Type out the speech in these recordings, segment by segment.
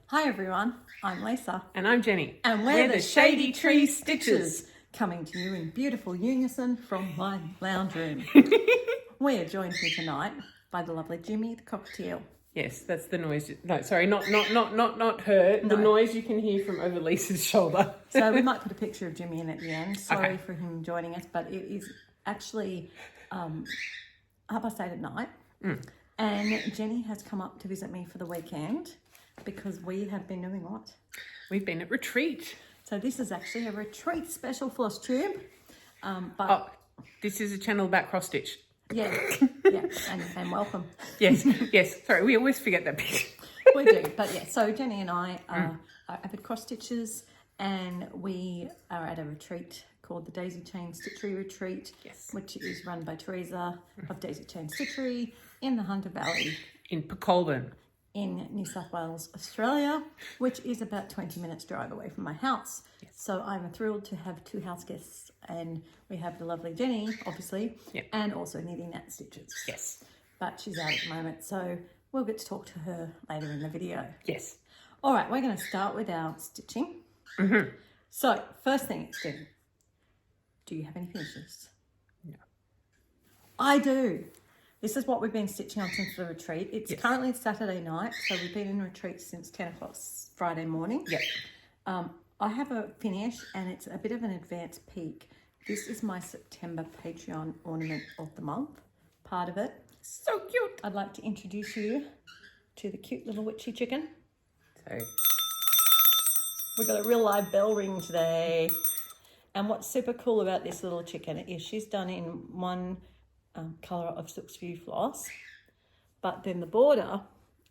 Hi everyone, I'm Lisa. And I'm Jenny. And we're the Shady Tree Stitches, coming to you in beautiful unison from my lounge room. We are joined here tonight by the lovely Jimmy the cockatiel. Yes, that's the noise. No, sorry, not her. No. The noise you can hear from over Lisa's shoulder. So we might put a picture of Jimmy in at the end. Sorry Okay. for him joining us, but it is actually 8:30 at night. And Jenny has come up to visit me for the weekend because we have been doing what? We've been at retreat. So this is actually a retreat special Flosstube. Oh, this is a channel about cross stitch. Yeah, and welcome. Yes, yes. Sorry, we always forget that bit. We do, but yeah. So Jenny and I are avid cross stitchers, and we are at a retreat called the Daisychain Stitchery Retreat, Yes. which is run by Teresa of Daisychain Stitchery in the Hunter Valley In Pecolburn. in New South Wales, Australia, which is about 20 minutes drive away from my house. Yes. So I'm thrilled to have two house guests, and we have the lovely Jenny, obviously, Yep. and also Knitting Nat Stitches. Yes. But she's out at the moment, so we'll get to talk to her later in the video. Yes. All right, we're going to start with our stitching. So first thing, it's Jenny. Do you have any finishes? No. I do. This is what we've been stitching on since the retreat. It's currently Saturday night, so we've been in retreat since 10 o'clock Friday morning. Yep. I have a finish, and it's a bit of an advanced peek. This is my September Patreon ornament of the month, part of it. So cute. I'd like to introduce you to the cute little witchy chicken. So, We've got a real live bell ring today. And what's super cool about this little chicken is she's done in one colour of Silk's View floss, but then the border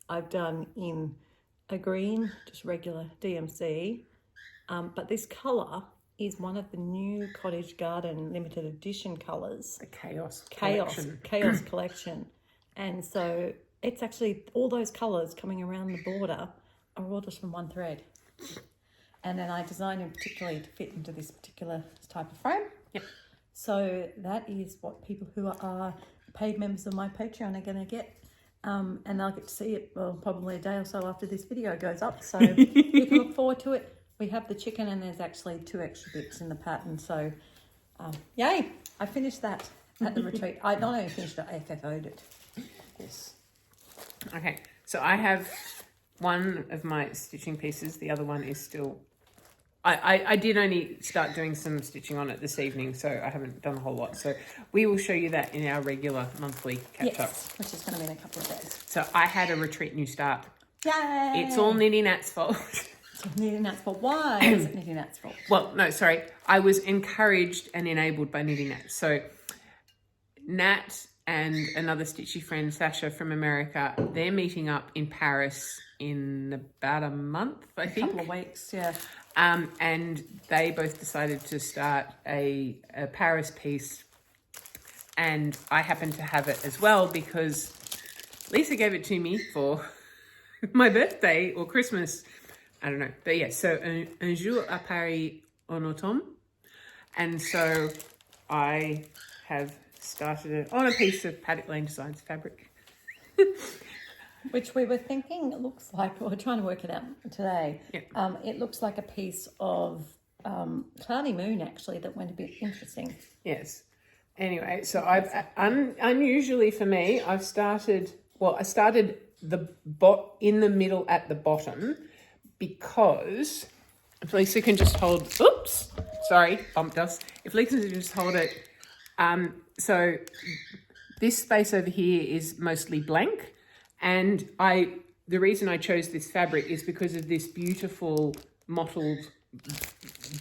I've done in a green, just regular DMC, but this colour is one of the new Cottage Garden limited edition colours. the Chaos Collection. And so it's actually all those colours coming around the border are all just from one thread. And then I designed them particularly to fit into this particular type of frame. Yep. So that is what people who are paid members of my Patreon are going to get. And they'll get to see it, well, probably a day or so after this video goes up. So you can look forward to it. We have the chicken, and there's actually 2 extra bits in the pattern. So, yay, I finished that at the retreat. I not only finished it, I FFO'd it. Yes. Okay, so I have one of my stitching pieces. The other one is still... I did only start doing some stitching on it this evening, so I haven't done a whole lot. So we will show you that in our regular monthly catch-up. Yes, which is going to be in a couple of days. So I had a retreat new start. Yay! It's all Knitting Nat's fault. Knitting Nat's fault. Why is it Knitting Nat's fault? Well, no, sorry. I was encouraged and enabled by Knitting Nat. So Nat and another stitchy friend, Sasha from America, they're meeting up in Paris in about a month, I think. A couple of weeks, yeah. And they both decided to start a Paris piece, and I happened to have it as well because Lisa gave it to me for my birthday or Christmas. I don't know. But yeah, so un jour à Paris en automne. And so I have started it on a piece of Paddock Lane Designs fabric. Which we were thinking it looks like, we're trying to work it out today. Yep. It looks like a piece of Cloudy Moon, actually, that went a bit interesting. Yes. Anyway, so I've unusually for me, I started the in the middle at the bottom because if Lisa can just hold, oops, sorry, bumped us. If Lisa can just hold it, so this space over here is mostly blank. And the reason I chose this fabric is because of this beautiful mottled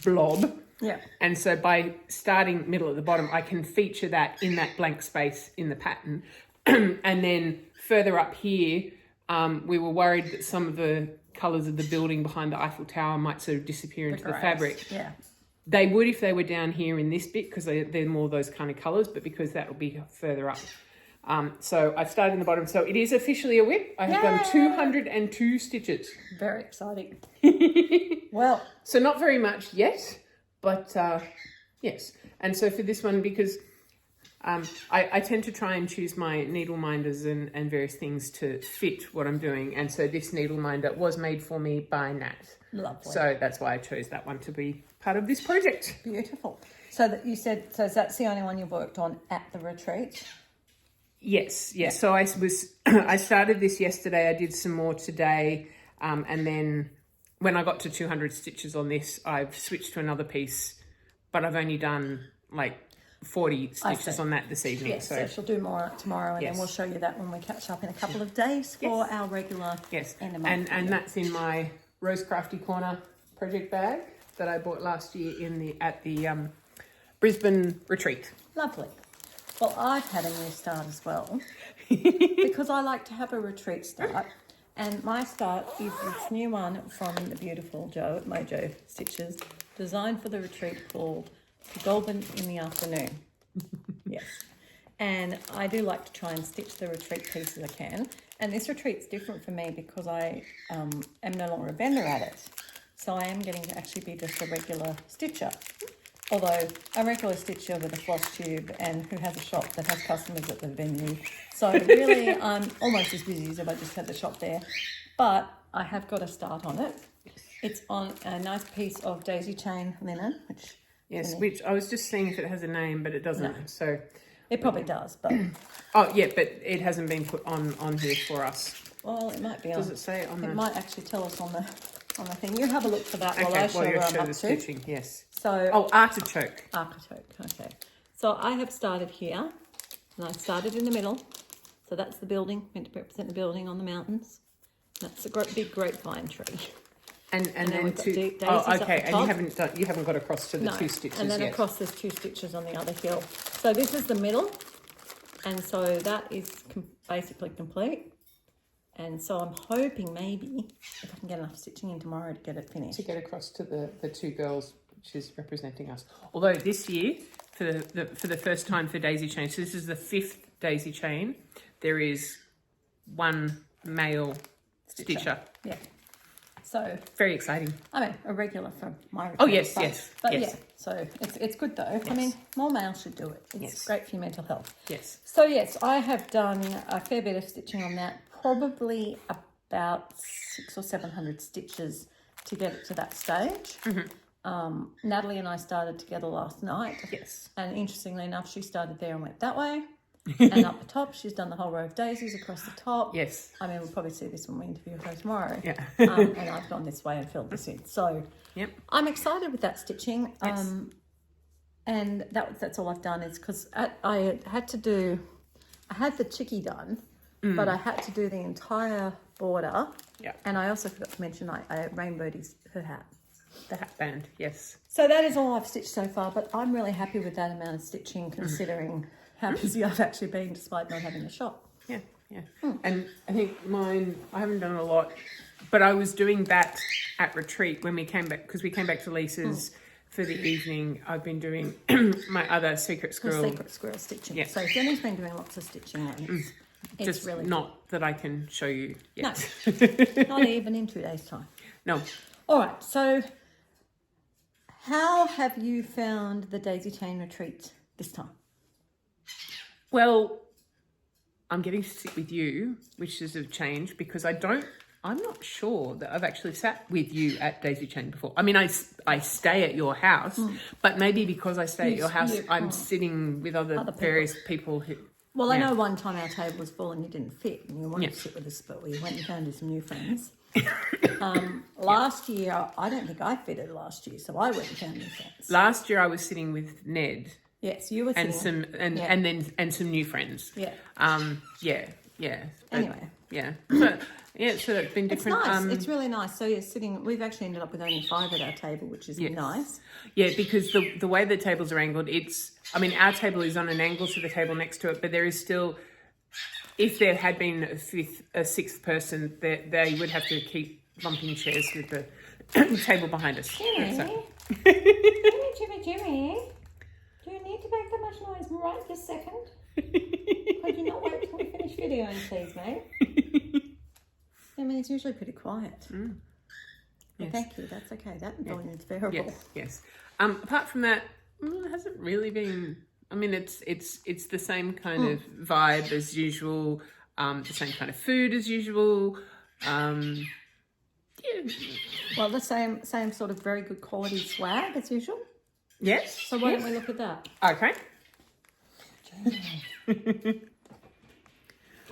blob. Yeah. And so by starting middle at the bottom, I can feature that in that blank space in the pattern. And then further up here, we were worried that some of the colours of the building behind the Eiffel Tower might sort of disappear into the fabric. Yeah. They would if they were down here in this bit because they're more those kind of colours, but because that will be further up. So I've started in the bottom. So it is officially a whip. I have done 202 stitches. Very exciting. Well, so not very much yet, but yes. And so for this one, because I tend to try and choose my needle minders and various things to fit what I'm doing. And so this needle minder was made for me by Nat. Lovely. So that's why I chose that one to be part of this project. Beautiful. So that you said, so that's the only one you worked on at the retreat? Yes. So I started this yesterday. I did some more today. And then when I got to 200 stitches on this, I've switched to another piece, but I've only done like 40 stitches on that this evening. Yes, so she'll do more tomorrow, and then we'll show you that when we catch up in a couple of days for our regular end of month. And that's in my Rose Crafty Corner project bag that I bought last year at the Brisbane retreat. Lovely. Well, I've had a new start as well because I like to have a retreat start. And my start is this new one from the beautiful Jo at Mojo Stitches, designed for the retreat, called Golden in the Afternoon. Yes. And I do like to try and stitch the retreat piece as I can. And this retreat's different for me because I am no longer a vendor at it. So I am getting to actually be just a regular stitcher. Although a regular stitcher with a Flosstube and who has a shop that has customers at the venue. So really, I'm almost as busy as if I just had the shop there. But I have got a start on it. It's on a nice piece of Daisychain linen, which... Yes, which I was just seeing if it has a name, but it doesn't. No. So it probably does, but... Oh, yeah, but it hasn't been put on here for us. Well, it might be. Does it say on It might actually tell us on the thing. You have a look for that while I show you where I'm show up the to. stitching, yes. So... Oh, artichoke. Artichoke, okay. So I have started here, and I started in the middle. So that's the building, meant to represent the building on the mountains. That's a big grapevine tree. And then we've got two. daisies Oh, up okay. the And you haven't got across to the No. two stitches And then yet. across there's 2 stitches on the other hill. So this is the middle, and so that is basically complete. And so I'm hoping maybe if I can get enough stitching in tomorrow to get it finished. To get across to the two girls, which is representing us. Although this year, for the first time for Daisychain, so this is the 5th Daisychain, there is one male stitcher. Yeah. So very exciting. I mean, a regular for my retreat. Oh yes, yes. But yes. yeah, so it's good though. Yes. I mean, more males should do it. It's great for your mental health. Yes. So yes, I have done a fair bit of stitching on that. Probably about 600 or 700 stitches to get it to that stage. Mm-hmm. Natalie and I started together last night. Yes. And interestingly enough, she started there and went that way. And up the top, she's done the whole row of daisies across the top. Yes. I mean, we'll probably see this when we interview her tomorrow. Yeah. And I've gone this way and filled this in. So yep. I'm excited with that stitching. Yes. And that's all I've done is because I had the chickie done, but I had to do the entire border. Yeah. And I also forgot to mention I rainbowed her hat. The hat band, yes. So that is all I've stitched so far, but I'm really happy with that amount of stitching considering how busy I've actually been despite not having a shop. Yeah. And I think mine, I haven't done a lot, but I was doing that at retreat when we came back, because we came back to Lisa's for the evening. I've been doing my other secret squirrel. Stitching. Yes. So Jenny's been doing lots of stitching. And it's Just really not that I can show you yet. No, not even in 2 days' time. No. All right, so how have you found the Daisychain retreat this time? Well, I'm getting to sit with you, which is a change because I'm not sure that I've actually sat with you at Daisychain before. I mean, I stay at your house, but maybe because I stay at your house, I'm sitting with other various people who... Well, I know one time our table was full and you didn't fit and you wanted to sit with us, but we went and found you some new friends. Last year, I don't think I fitted last year, so I went and found new friends. Last year I was sitting with Ned. Yes, you were sitting. And some new friends. Yeah. Yeah. Anyway. Yeah. So it's been different. It's nice. It's really nice. So you're sitting. We've actually ended up with only 5 at our table, which is nice. Yeah, because the way the tables are angled, our table is on an angle to the table next to it, but there is still, if there had been a sixth person, they would have to keep bumping chairs with the table behind us. Jimmy, So. Jimmy. Do you need to make that much noise right this second? Could you not wait till we finish videoing, please, mate? I mean, it's usually pretty quiet. Yes. Thank you. That's okay. That volume's bearable. Yes. Apart from that, it hasn't really been... I mean, it's the same kind of vibe as usual, the same kind of food as usual. Yeah. Well, the same sort of very good quality swag as usual. Yes. So why don't we look at that? Okay.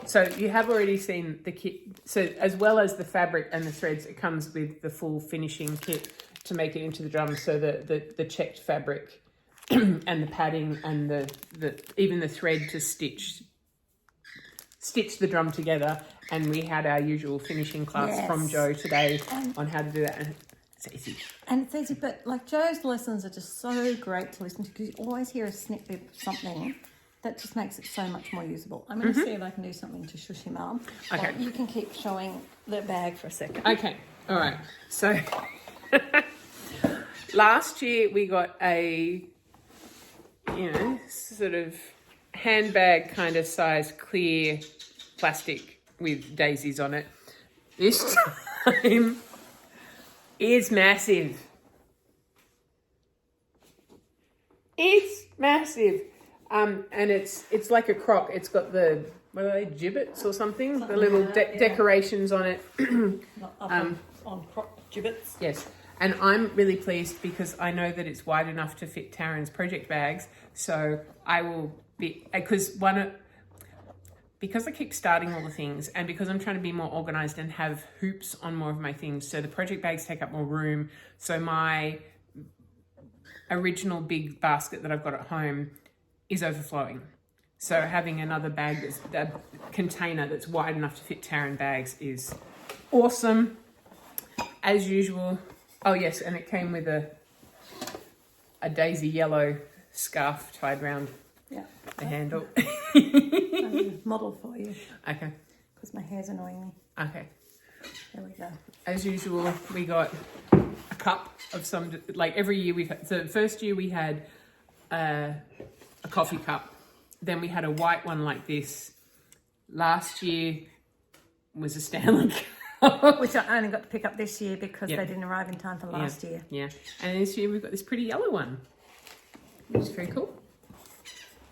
So you have already seen the kit. So as well as the fabric and the threads, it comes with the full finishing kit to make it into the drum. So the checked fabric and the padding and the even the thread to stitch the drum together. And we had our usual finishing class from Jo today on how to do that. And it's easy. And it's easy, but like Jo's lessons are just so great to listen to because you always hear a snippet of something that just makes it so much more usable. I'm going to see if I can do something to shush him up. Okay. You can keep showing the bag for a second. Okay. All right. So last year we got a, sort of handbag kind of size clear plastic with daisies on it. This time it's massive. It's massive. And it's like a crock. It's got the, what are they, gibbets or something? The little decorations on it. on crock gibbets. Yes. And I'm really pleased because I know that it's wide enough to fit Taryn's project bags. So I will be, because I keep starting all the things and because I'm trying to be more organized and have hoops on more of my things. So the project bags take up more room. So my original big basket that I've got at home is overflowing. So having another bag, a container that's wide enough to fit Taryn bags is awesome. As usual. Oh yes, and it came with a daisy yellow scarf tied round the handle. Model for you. Okay. Because my hair's annoying me. Okay. There we go. As usual, we got a cup of some, like every year we've had, so the first year we had a coffee cup. Then we had a white one like this. Last year was a Stanley cup. Which I only got to pick up this year because they didn't arrive in time for last year. Yeah. And this year we've got this pretty yellow one, which is very cool.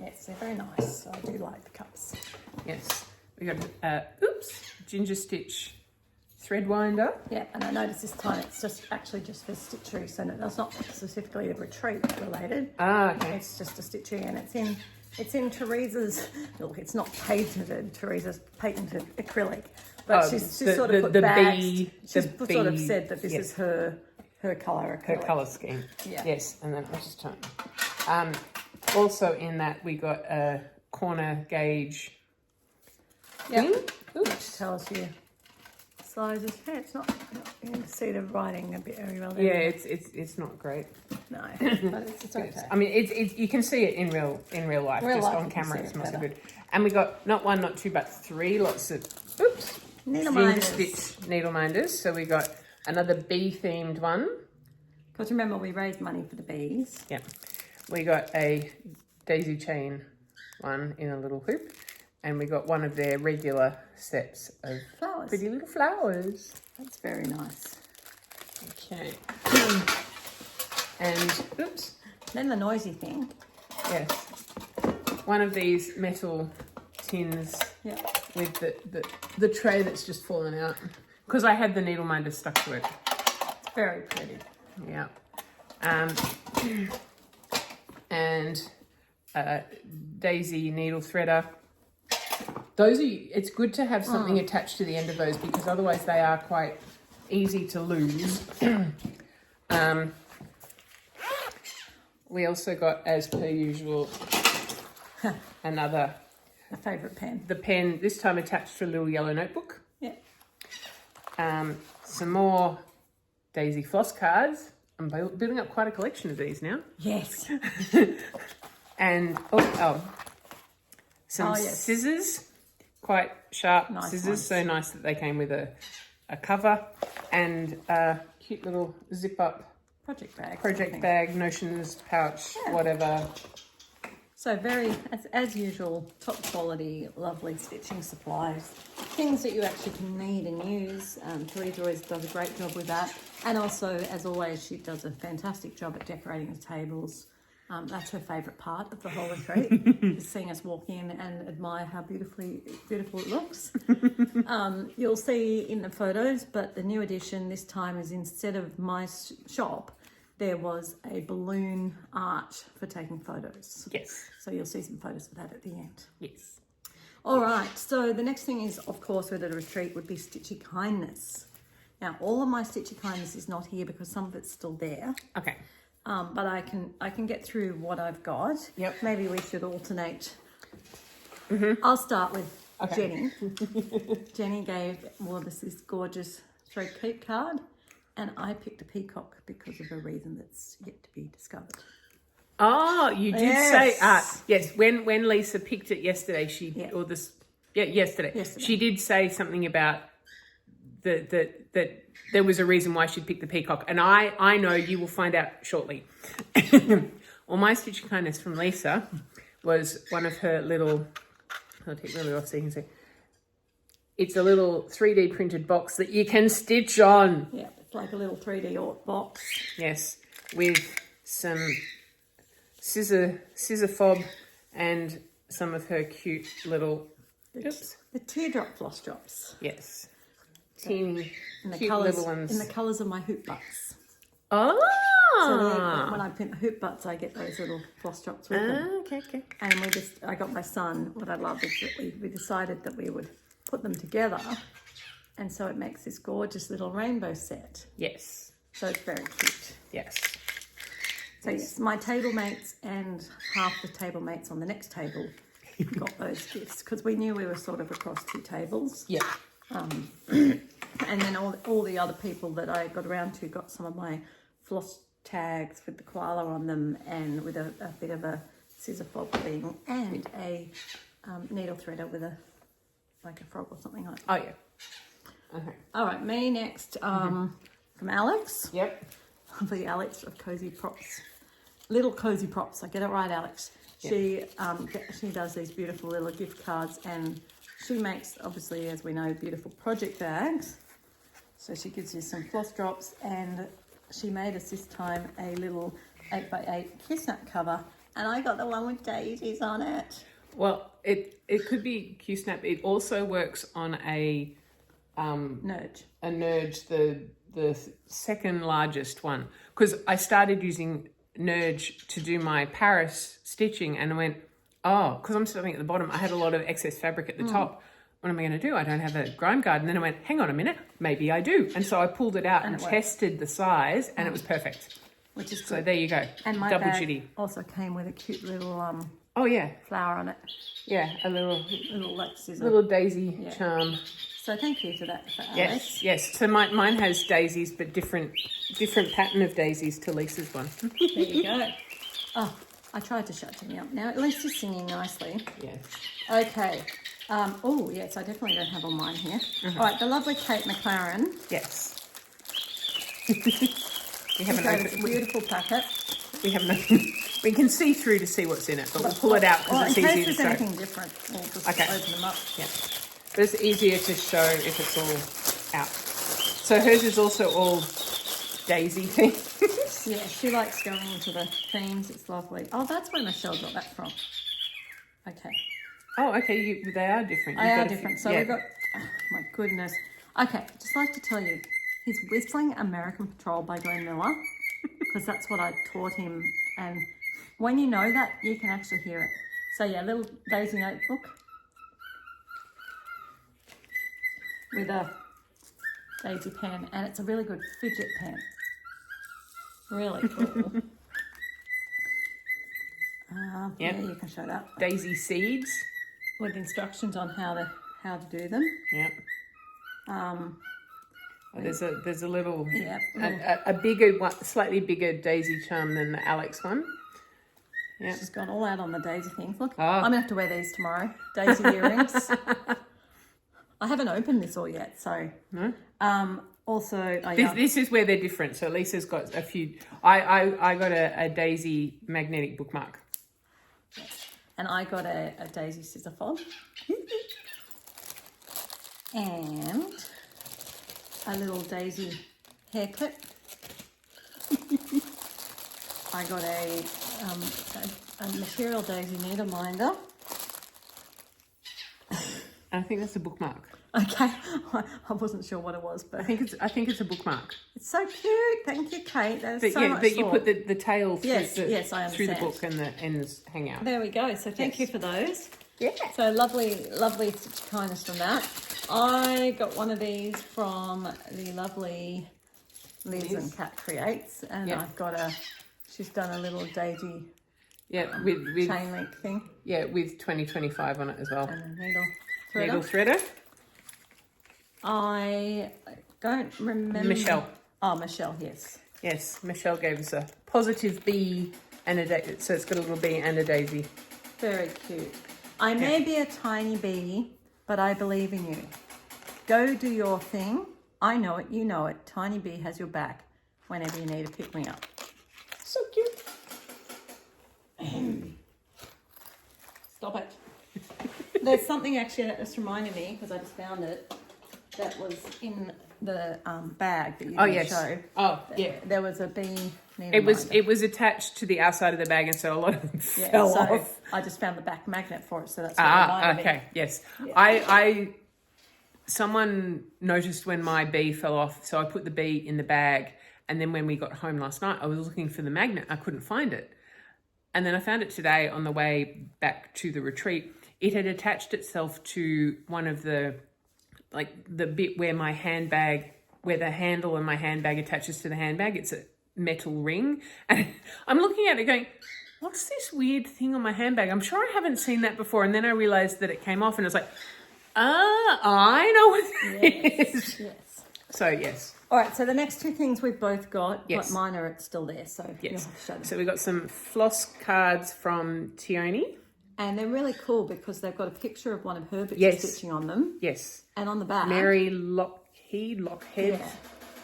Yes, they're very nice. So I do like the cups. Yes. We got, ginger stitch thread winder. Yeah, and I noticed this time it's just for stitchery, so that's not specifically the retreat related. Ah, okay. It's just a stitchery, and it's in Teresa's. Look, it's not patented. Teresa's patented acrylic, but she's sort of put bags. She's sort of said that this is her colour acrylic. Her colour scheme. Yeah. Yes, and then I'll just turn. Also in that we got a corner gauge thing. Which tells you sizes. Yeah, it's not. You can see the writing a bit very well. Yeah, it's not great. No, but it's okay. I mean, it's you can see it in real life. Just on camera, it's not so good. And we got not one, not two, but three lots of needle minders. Stitch needle minders. So we got another bee themed one. Because remember, we raised money for the bees. Yeah, we got a Daisychain one in a little hoop. And we got one of their regular sets of flowers. Pretty little flowers. That's very nice. Okay. And, Then the noisy thing. Yes. One of these metal tins with the tray that's just fallen out. Because I had the needle minder stuck to it. It's very pretty. Yeah. And Daisy needle threader. It's good to have something attached to the end of those because otherwise they are quite easy to lose. We also got, as per usual, a favourite pen. The pen, this time attached to a little yellow notebook. Yeah. Some more Daisy floss cards. I'm building up quite a collection of these now. Yes. And, some scissors. Quite sharp scissors, ones. So nice that they came with a cover and a cute little zip up project bag, notions pouch, whatever. So very, as usual, top quality, lovely stitching supplies, things that you actually can need and use. Teresa always does a great job with that, and also, as always, she does a fantastic job at decorating the tables. That's her favourite part of the whole retreat, is seeing us walk in and admire how beautiful it looks. You'll see in the photos, but the new addition this time is instead of my shop, there was a balloon art for taking photos. Yes. So you'll see some photos of that at the end. Yes. All right, so the next thing is, of course, with a retreat would be Stitchy Kindness. Now, all of my Stitchy Kindness is not here because some of it's still there. Okay. But I can get through what I've got. Yep. Maybe we should alternate. I'll start with Jenny. Jenny gave all of us this gorgeous thread keep card, and I picked a peacock because of a reason that's yet to be discovered. Oh, you did say yes. When Lisa picked it yesterday, yesterday she did say something about that there was a reason why she'd picked the peacock, and I know you will find out shortly. Well, my Stitch Kindness from Lisa was one of her little. I'll take really off so you can see. It's a little 3D printed box that you can stitch on. Yeah, it's like a little 3D art box. Yes, with some scissor fob and some of her cute little. The teardrop floss drops. Yes. Teeny, in the cute colours, little ones. in the colours of my hoop butts. Oh! So when I print the hoop butts, I get those little floss drops with them. Okay. And I got my son, what I love is that we decided that we would put them together. And so it makes this gorgeous little rainbow set. Yes. So it's very cute. Yes. So yes, my table mates and half the table mates on the next table got those gifts because we knew we were sort of across two tables. Yeah. And then all the other people that I got around to got some of my floss tags with the koala on them and with a bit of a scissor fob thing and a needle threader with like a frog or something like that. Oh, yeah. Okay. All right, me next from Alex. Yep. The Alex of Cozy Props. Little Cozy Props. I get it right, Alex. Yep. She does these beautiful little gift cards and she makes, obviously, as we know, beautiful project bags. So she gives you some floss drops and she made us this time a little 8x8 Q-snap cover and I got the one with daisies on it. Well, it could be Q-snap. It also works on a Nerge. A Nerge, the second largest one. Because I started using Nerge to do my Paris stitching and I went, oh, because I'm starting at the bottom, I had a lot of excess fabric at the top. What am I going to do? I don't have a grime guard. And then I went, hang on a minute, maybe I do. And so I pulled it out and tested the size and it was perfect. Which is good. So there you go. And my double bag duty. also came with a cute little oh yeah, flower on it. Yeah, a little like scissor. Little daisy charm. So thank you for that, for Alex. Yes. So mine has daisies, but different pattern of daisies to Lisa's one. There you go. Oh, I tried to shut Jenny up. Now at least she's singing nicely. Yes. Okay. Oh yes, I definitely don't have all mine here. All right, the lovely Kate McLaren. Yes. We haven't opened It's a beautiful packet. We haven't opened. We can see through to see what's in it, but we'll pull it out because it's easier to show. In case there's anything different, we'll just open them up. Yeah. But it's easier to show if it's all out. So hers is also all daisy themed. Yeah, she likes going into the themes. It's lovely. Oh, that's where Michelle got that from. Okay. Oh, okay. They are different. They are different. So we've got, oh my goodness. Okay, just like to tell you, he's whistling American Patrol by Glenn Miller because that's what I taught him. And when you know that, you can actually hear it. So yeah, little daisy notebook with a daisy pen, and it's a really good fidget pen. Really cool. Yeah, you can show that. Daisy seeds with instructions on how to do them. Yep. There's a little a a bigger one, slightly bigger daisy charm than the Alex one. Yeah. She's gone all out on the daisy things. Look, oh. I'm gonna have to wear these tomorrow. Daisy earrings. I haven't opened this all yet, so. No. Also, this is where they're different. So Lisa's got a few. I got a daisy magnetic bookmark. Yes. And I got a daisy scissor fob. And a little daisy hair clip. I got a material daisy needle minder. I think that's a bookmark. Okay, I wasn't sure what it was, but I think it's a bookmark. it's so cute. Thank you, Kate. There's But so yeah, much but you thought. put the tail through, Yes, I through the understand. book and the ends hang out. There we go. So thank you for those. Yeah. So lovely stitch of kindness from that. I got one of these from the lovely Liz and Cat Creates, and Yep. I've got she's done a little daisy Yeah, with chain link thing with 2025 on it as well. and a needle threader. Needle threader. I don't remember. Michelle. Oh, Michelle, yes. Yes, Michelle gave us a positive bee and a daisy, so it's got a little bee and a daisy. Very cute. I may be a tiny bee, but I believe in you. Go do your thing. I know it, you know it. Tiny bee has your back whenever you need to pick me up. So cute. Stop it. There's something actually that just reminded me, because I just found it, that was in the bag that you didn't show. Oh, yeah. There was a bee needle It was minder. it was attached to the outside of the bag, and so a lot of them Yeah, fell so off. I just found the back magnet for it, so that's what reminded Okay, me. yes. Yeah. Someone noticed when my bee fell off, so I put the bee in the bag, and then when we got home last night, I was looking for the magnet. I couldn't find it. And then I found it today on the way back to the retreat. It had attached itself to one of the bit where my handbag, where the handle of my handbag attaches to the handbag. It's a metal ring. And I'm looking at it going, what's this weird thing on my handbag? I'm sure I haven't seen that before. And then I realized that it came off and I was like, I know what it is. Yes. So, yes. All right, so the next two things we've both got, Yes. but mine are still there, so you'll Yes. have to show them. So we got some floss cards from Tioni. And they're really cool because they've got a picture of one of her bits Yes. of stitching on them. Yes. And on the back. Mary Lockhead. Yeah.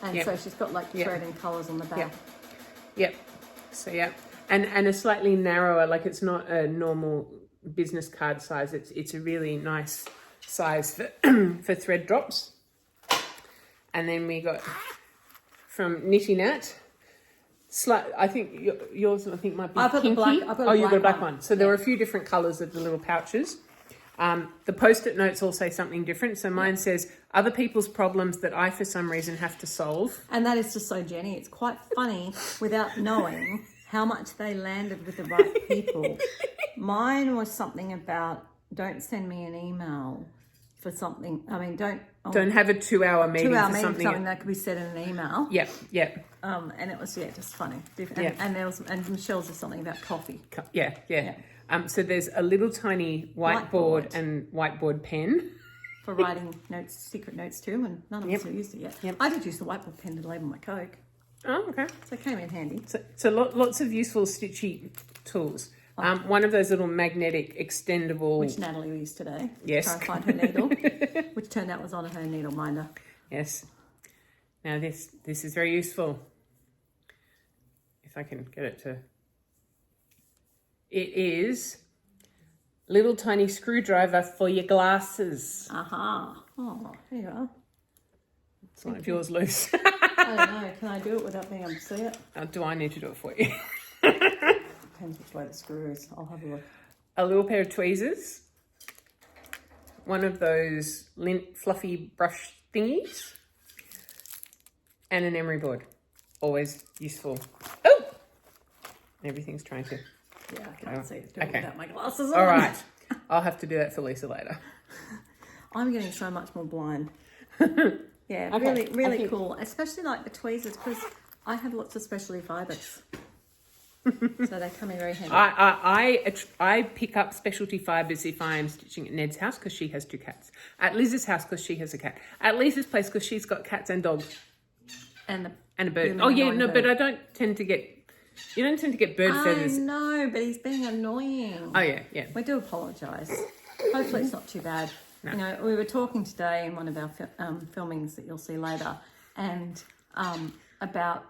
And Yep. so she's got like Yep. thread and colours on the back. Yep. So, yeah. And a slightly narrower, like it's not a normal business card size. It's a really nice size for, for thread drops. And then we got from Nitty Nat. I think yours, I think, might be I've got the pinky. black- I've got a you've got a black black one. one. So there were a few different colours of the little pouches. The post-it notes all say something different. So mine says, other people's problems that I, for some reason, have to solve. And that is just so Jenny. It's quite funny without knowing how much they landed with the right people. Mine was something about don't send me an email for something. I mean, don't Have a 2-hour meeting 2 hour for meeting something. something that could be said in an email. Yep, yep. And it was just funny. And, Yeah. and there was Michelle's was something about coffee. Yeah. So there's a little tiny whiteboard and whiteboard pen. For writing notes, secret notes too, and none of us have used it yet. Yep. I did use the whiteboard pen to label my Coke, Oh, okay. so it came in handy. So lots of useful stitchy tools. One of those little magnetic extendable. Which Natalie used today. Yes. To try and find her needle, which turned out was on her needle minder. Yes. Now this is very useful. If I can get it to. It is little tiny screwdriver for your glasses. Aha. Oh, there you are. It's one of yours loose. I don't know. Can I do it without being able to see it? Do I need to do it for you? Depends which way the screw is. I'll have a look. A little pair of tweezers. One of those lint fluffy brush thingies. And an emery board. Always useful. Oh! Everything's trying to. Yeah, I can't see it doing Okay. without my glasses on. All right. I'll have to do that for Lisa later. I'm getting so much more blind. Yeah, Okay, really I think- cool. Especially like the tweezers because I have lots of specialty fibres. So they come in very handy. I pick up specialty fibres if I'm stitching at Ned's house because she has 2 cats. At Liz's house because she has a cat. At Lisa's place because she's got cats and dogs And and a bird. Blooming Oh yeah, annoying no, bird. but I don't tend to get. You don't tend to get bird I feathers. know, but he's being annoying. Oh yeah, yeah. We do apologise. Hopefully it's not too bad. No. You know, we were talking today in one of our filmings that you'll see later, and about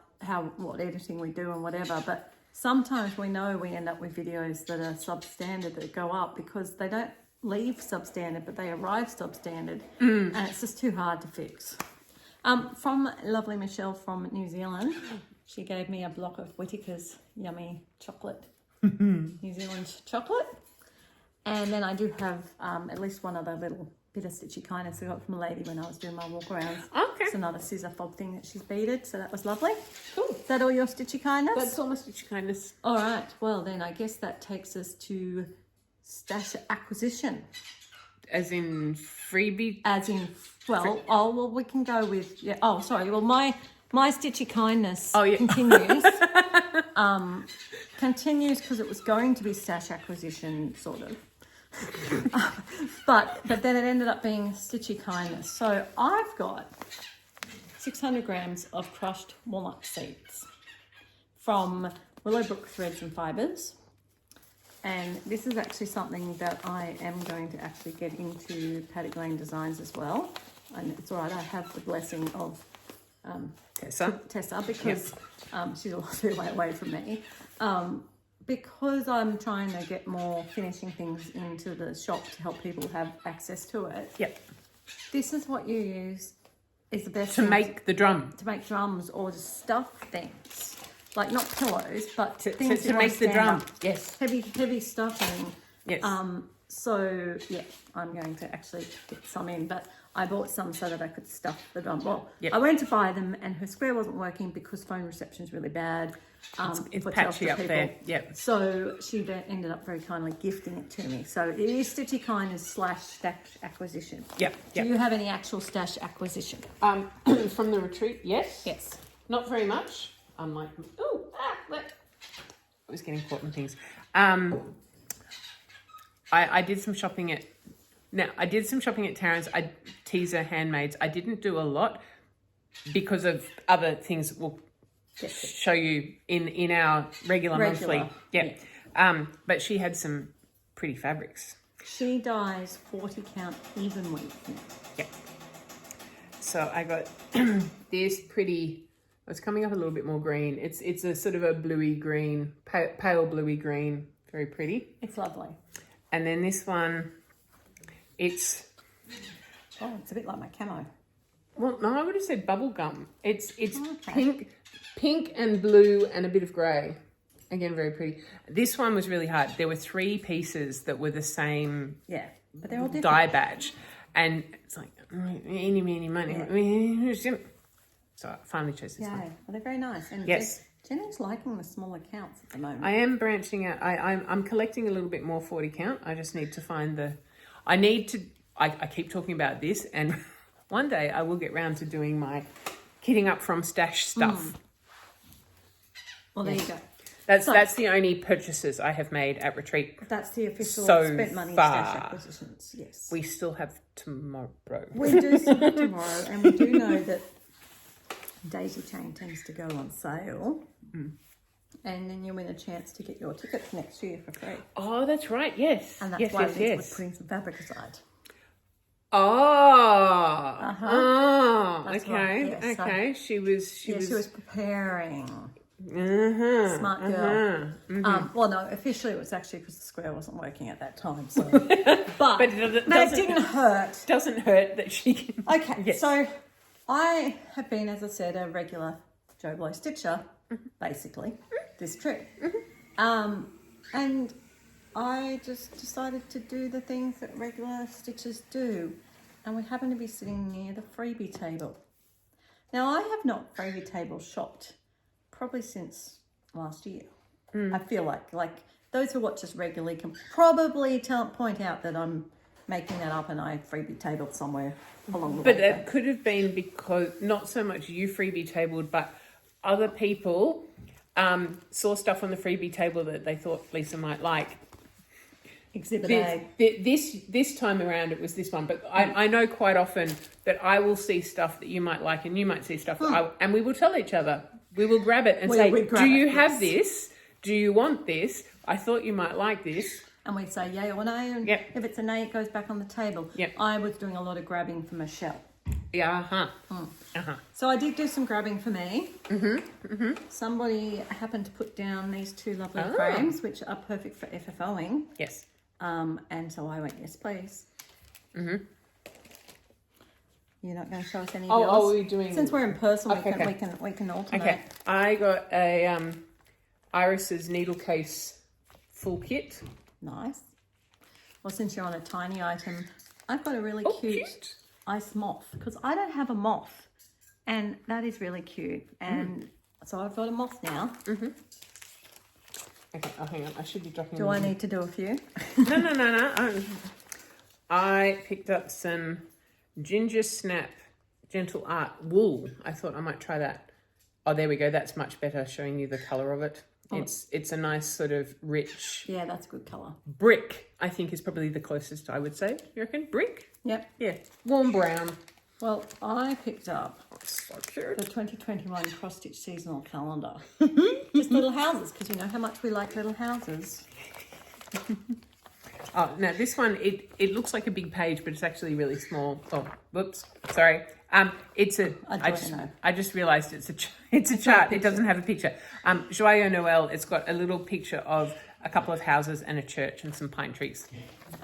what editing we do and whatever. But sometimes we know we end up with videos that are substandard that go up because they don't leave substandard, but they arrive substandard, and it's just too hard to fix. From lovely Michelle from New Zealand, she gave me a block of Whittaker's yummy chocolate, New Zealand chocolate. And then I do have at least one other little bit of stitchy kindness I got from a lady when I was doing my walk arounds. Okay. It's another scissor fob thing that she's beaded, so that was lovely. Cool. Is that all your stitchy kindness? That's all my stitchy kindness. All right. Well, then I guess that takes us to stash acquisition. As in freebie? As in, well, we can go with, yeah. Oh, sorry. Well, my stitchy kindness continues. Continues because it was going to be stash acquisition, sort of. But then it ended up being stitchy kindness. So I've got 600 grams of crushed walnut seeds from Willowbrook Threads and Fibres. And this is actually something that I am going to actually get into Paddock Lane Designs as well. And it's all right, I have the blessing of Tessa because she's a long way away from me. Because I'm trying to get more finishing things into the shop to help people have access to it. Yep. This is what you use is the best to make the drum. To make drums or to stuff things. Like not pillows, but to things make the drum. Up. Yes. Heavy stuffing. Yes. So yeah, I'm going to actually get some in, but I bought some so that I could stuff the drum. Well, I went to buy them and her square wasn't working because phone reception is really bad. It's patchy up there. Yep. So she ended up very kindly gifting it to me. So it is Stitchy Kindness / stash acquisition. Yep. Do you have any actual stash acquisition? From the retreat, yes. Yes. Not very much. Unlike, I was getting caught in things. I did some shopping at. Now I did some shopping at Taryn's. Teaser Handmaids. I didn't do a lot because of other things. We'll show you in our regular. Monthly. Yep. Yeah. But she had some pretty fabrics. She dyes 40 count even weave. Yep. So I got this pretty. It's coming up a little bit more green. It's a sort of a bluey green, pale bluey green. Very pretty. It's lovely. And then this one, it's a bit like my camo. Well, no, I would have said bubble gum. It's pink and blue and a bit of grey. Again, very pretty. This one was really hard. There were 3 pieces that were the same. Yeah, but they're all different. Dye batch, and it's like any money. Yeah. So I finally chose this one. Well, they're very nice. And yes. Jenny's liking the smaller counts at the moment. I am branching out. I'm collecting a little bit more 40 count. I just need to find I keep talking about this, and one day I will get round to doing my kitting up from stash stuff. Well, there you go. That's the only purchases I have made at retreat. That's the official spent money stash acquisitions. Yes. We still have tomorrow. We do still have tomorrow, and we do know that Daisychain tends to go on sale. And then you win a chance to get your tickets next year for free. Oh, that's right. Yes. And that's why we're putting some fabric aside. Oh. That's okay. Right. Yes, okay. She was preparing. Smart girl. Well, no, officially it was actually because the square wasn't working at that time. So, but it didn't hurt. Doesn't hurt that she can. Okay, yes. So I have been, as I said, a regular Joe Blow stitcher, basically, this trip. And I just decided to do the things that regular stitchers do. And we happen to be sitting near the freebie table. Now, I have not freebie table shopped probably since last year. I feel like those who watch us regularly can probably point out that I'm making that up and I freebie tabled somewhere along the way. But that could have been because not so much you freebie tabled, but other people saw stuff on the freebie table that they thought Lisa might like. Exhibit A. This time around it was this one, but I know quite often that I will see stuff that you might like and you might see stuff and we will tell each other. We will grab it and say, do you have this? Do you want this? I thought you might like this. And we say yay or nay, and if it's a nay, it goes back on the table. I was doing a lot of grabbing for Michelle. Yeah, So I did do some grabbing for me. Somebody happened to put down these 2 lovely frames, which are perfect for FFOing. Yes. And so I went, yes, please. You're not going to show us any of Oh, yours? oh, we're doing... Since we're in person, Okay, we can alternate. Okay, I got a Iris's needle case full kit. Nice. Well, since you're on a tiny item, I've got a really cute ice moth because I don't have a moth, and that is really cute. And so I've got a moth now. Mm-hmm. Okay, oh, hang on. I should be dropping. Do I need to do a few? No. I picked up some Ginger Snap Gentle Art wool. I thought I might try that. Oh, there we go. That's much better, showing you the colour of it. Oh. It's a nice sort of rich... Yeah, that's good colour. Brick, I think, is probably the closest, I would say. You reckon? Brick? Yep. Yeah. Warm brown. Well, I picked up So cute. the 2021 cross-stitch seasonal calendar. Just little houses, because you know how much we like little houses. Oh, now this one, it looks like a big page, but it's actually really small. Oh, whoops, sorry. It's a. I just realised it's a chart. It doesn't have a picture. Joyeux Noel. It's got a little picture of a couple of houses and a church and some pine trees.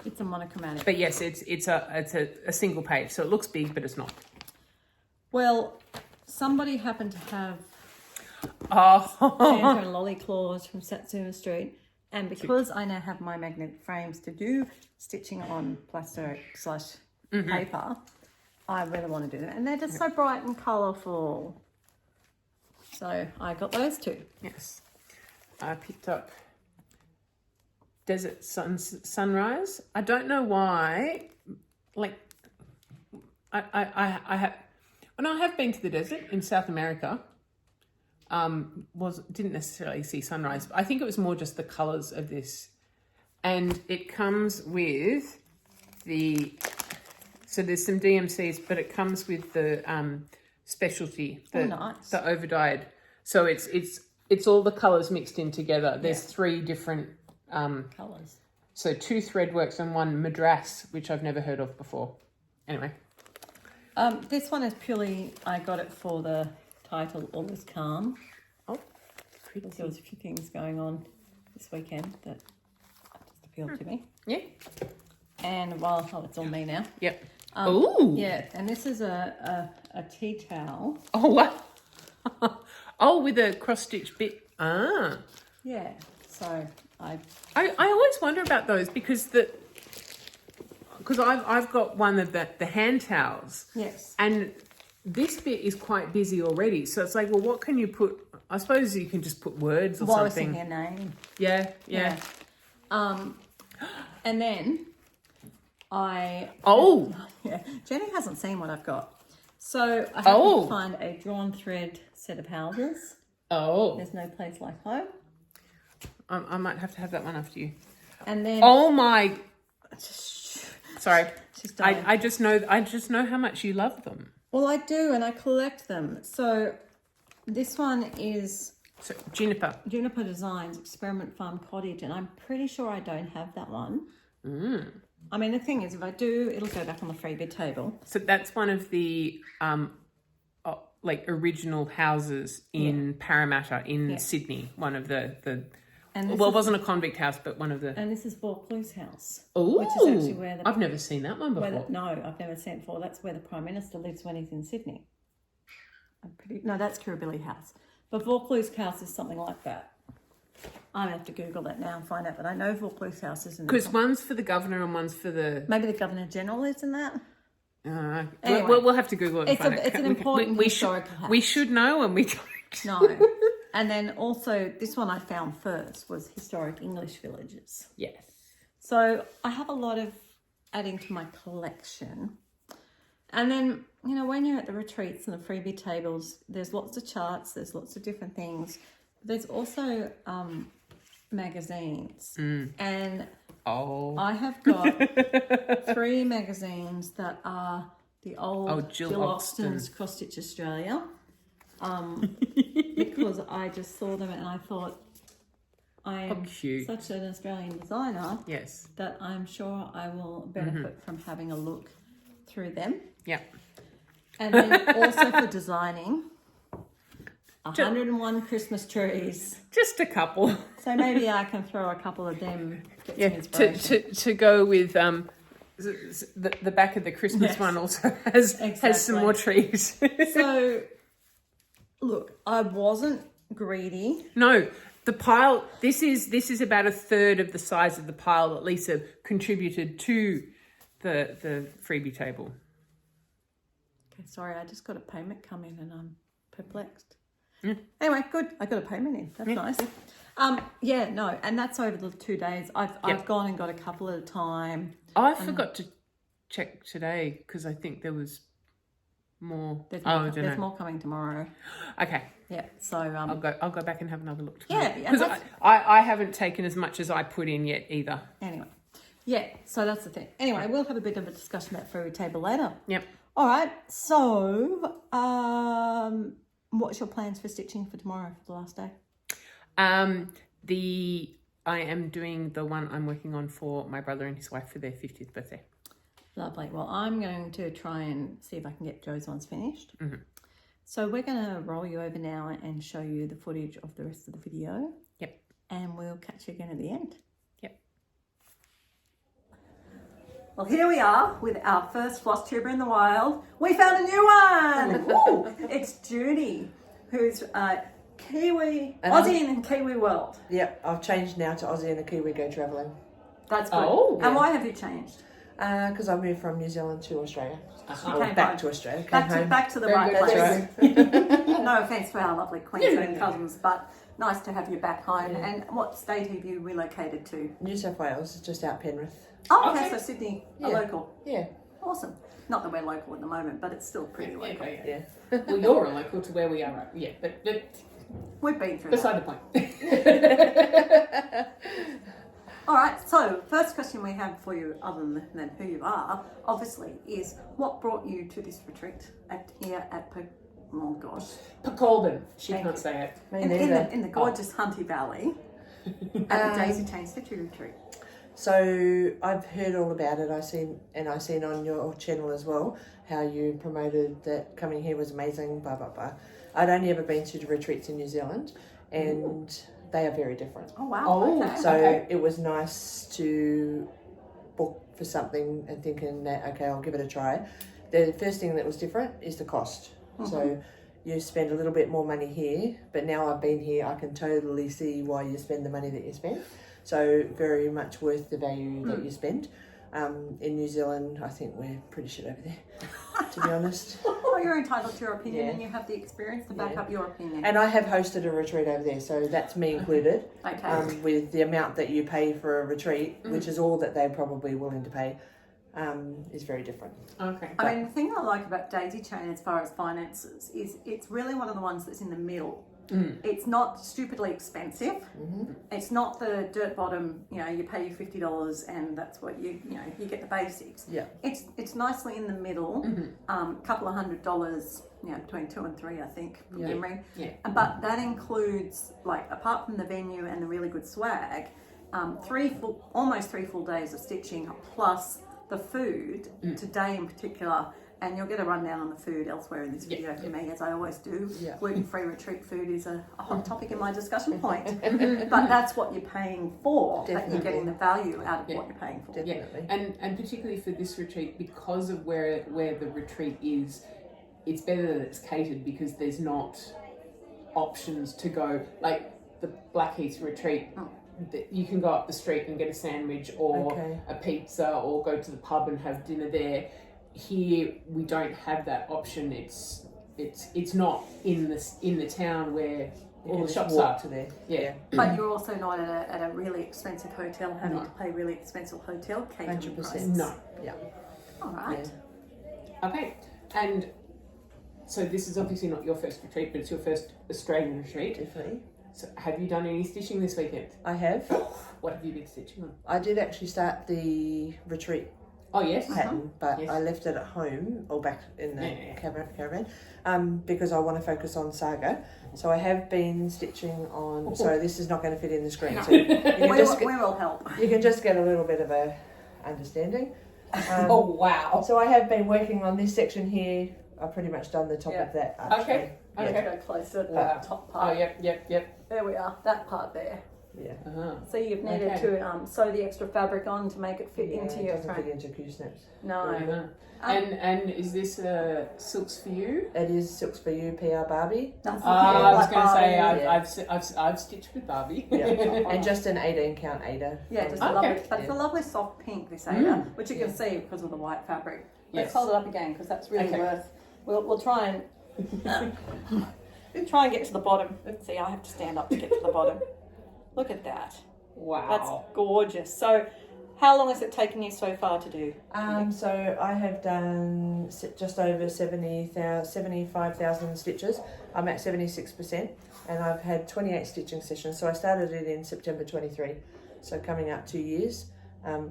It's a monochromatic. But yes, it's a single page, so it looks big, but it's not. Well, somebody happened to have Oh, Santa and Lolly Claws from Satsuma Street. And because I now have my magnetic frames to do stitching on plaster/paper, I really want to do that. And they're just so bright and colourful. So I got those two. yes. I picked up Desert Sunrise. I don't know why. Like, I have... When I have been to the desert in South America, didn't necessarily see sunrise. I think it was more just the colours of this. And it comes with so there's some DMCs, but it comes with the specialty, the over-dyed. So it's all the colours mixed in together. There's 3 different Colours. So 2 threadworks and 1 madras, which I've never heard of before. Anyway. This one is purely, I got it for the title All Is Calm. Oh, pretty. There was a few things going on this weekend that just appealed to me. Yeah. And it's all me now. Yep. Ooh. Yeah, and this is a tea towel. Oh, what? Oh, with a cross-stitch bit. Ah. Yeah, so I always wonder about those because I've got one of the hand towels. Yes. And this bit is quite busy already. So it's like, well, what can you put? I suppose you can just put words or something. I was thinking a name. Yeah. And then Jenny hasn't seen what I've got. So I have to find a drawn thread set of houses. Oh. There's no place like home. I might have to have that one after you. And then oh my, sorry. I just know how much you love them. Well, I do, and I collect them. So this one is Juniper Designs Experiment Farm Cottage, and I'm pretty sure I don't have that one. I mean, the thing is, if I do, it'll go back on the freebie table. So that's one of the original houses in Parramatta in Sydney. One of the it wasn't a convict house, but one of the. And this is Vaucluse's house. Oh, which is actually where I've never seen that one before. No, I've never seen it before. That's where the Prime Minister lives when he's in Sydney. No, that's Kirribilli House. But Vaucluse's house is something like that. I have to Google that now and find out. But I know Vaucluse's house is in. Because one's for the governor and one's for the. Maybe the Governor General is in that. Anyway, we'll have to Google it. It's an important historical house. We should know, and we don't. No. And then also, this one I found first was historic English villages. Yes. So I have a lot of adding to my collection. And then, when you're at the retreats and the freebie tables, there's lots of charts, there's lots of different things. There's also magazines. And I have got 3 magazines that are the old Jill Oxton's Cross Stitch Australia. Because I just saw them and I thought I am such an Australian designer that I'm sure I will benefit from having a look through them. Yeah. And then also for designing 101 Christmas trees. Just a couple. So maybe I can throw a couple of them. To go with the back of the Christmas one also has some Exactly. more trees. So, look, I wasn't greedy. No, the pile. This is about a third of the size of the pile that Lisa contributed to the freebie table. Okay, sorry, I just got a payment come in and I'm perplexed. Anyway, good. I got a payment in. That's nice. Yeah, no, and that's over the 2 days. I've gone and got a couple at a time. I forgot to check today because I think there was more. There's more coming tomorrow. Okay. Yeah, so I'll go back and have another look tomorrow. Yeah, because I haven't taken as much as I put in yet either. Anyway, yeah, so that's the thing. Anyway, we'll have a bit of a discussion about free table later. Yep. All right. So, what's your plans for stitching for tomorrow for the last day? I am doing the one I'm working on for my brother and his wife for their 50th birthday. Lovely. Well, I'm going to try and see if I can get Joe's ones finished. Mm-hmm. So we're going to roll you over now and show you the footage of the rest of the video. Yep. And we'll catch you again at the end. Yep. Well, here we are with our first floss tuber in the wild. We found a new one! Woo! It's Judy, who's Kiwi, And Aussie in Kiwi world. Yep, I've changed now to Aussie and a Kiwi go travelling. That's good. Oh, And why have you changed? Because I moved from New Zealand to Australia. You Or came back home. to Australia. Came Back to, home. back to the Very right good. place. That's right. No offence to our lovely Queensland cousins, but nice to have you back home. And what state have you relocated to? New South Wales, just out Penrith. Oh, okay, Okay. so Sydney, Yeah. a local. Yeah, Awesome. Not that we're local at the moment, but it's still pretty local. yeah. Well, you're a local to where we are, right? Yeah, but We've been through that. beside the point. All right, so first question we have for you, other than who you are, obviously, is what brought you to this retreat here at oh gosh, Colburn. She Thank can't you. say it. Me in neither. the gorgeous Hunty Valley at the Daisychain Stitchery Retreat. So I've heard all about it. I seen on your channel as well how you promoted that coming here was amazing. Blah blah blah. I'd only ever been to the retreats in New Zealand, and they are very different. Oh wow! Oh, okay. So it was nice to book for something and thinking that, okay, I'll give it a try. The first thing that was different is the cost. So you spend a little bit more money here, but now I've been here, I can totally see why you spend the money that you spend. So very much worth the value that you spend. In New Zealand, I think we're pretty shit over there, to be honest. Oh, you're entitled to your opinion, Yeah. and you have the experience to back Yeah. up your opinion. And I have hosted a retreat over there, so that's me included. Okay. With the amount that you pay for a retreat, which is all that they're probably willing to pay, is very different. Okay. I mean, the thing I like about Daisychain as far as finances is it's really one of the ones that's in the middle. It's not stupidly expensive. It's not the dirt bottom, you pay your $50 and that's what you get the basics. Yeah. It's nicely in the middle, couple of $100, between 2 and 3, I think, from memory. Yeah. But that includes, like, apart from the venue and the really good swag, almost 3 full days of stitching plus the food today in particular. And you'll get a rundown on the food elsewhere in this video from me, as I always do. Yeah. Gluten-free retreat food is a hot topic in my discussion point. But that's what you're paying for. That you're getting the value out of what you're paying for. Definitely. And particularly for this retreat, because of where the retreat is, it's better that it's catered because there's not options to go like the Blackheath retreat. You can go up the street and get a sandwich or a pizza or go to the pub and have dinner there. Here we don't have that option. It's not in the town where all the shops are. To there. Yeah. But you're also not at a really expensive hotel, having to pay really expensive hotel catering 100%. prices. No. Yeah. All right. Yeah. Okay. And so this is obviously not your first retreat, but it's your first Australian retreat. Definitely. So have you done any stitching this weekend? I have. What have you been stitching on? I did actually start the retreat Oh yes. pattern, but Yes. I left it at home or back in the Yeah. caravan because I want to focus on Saga. So I have been stitching on. So this is not going to fit in the screen. So you can We will help. you can just get a little bit of a understanding. Oh wow. So I have been working on this section here. I've pretty much done the top Yeah. of that archway. Okay. Let's Okay. go closer to Wow. the top Oh part. yep. There we are. That part there. Yeah. So you've needed to sew the extra fabric on to make it fit into it your doesn't frame. fit into Q-snaps. No. And is this Silks for You? It is Silks for You PR Barbie. That's I was like going to say Barbie. I've stitched with Barbie. Yeah. And just an 18 count Ada. Yeah, just Okay. lovely. But it's a lovely soft pink, this Ada, which you can see because of the white fabric. Let's Yes. hold it up again because that's really Okay. worth. We'll try and get to the bottom. Let's see, I have to stand up to get to the bottom. Look at that. Wow. That's gorgeous. So, how long has it taken you so far to do? So I have done just over 75,000 stitches. I'm at 76%, and I've had 28 stitching sessions. So I started it in September 23, so coming up 2 years,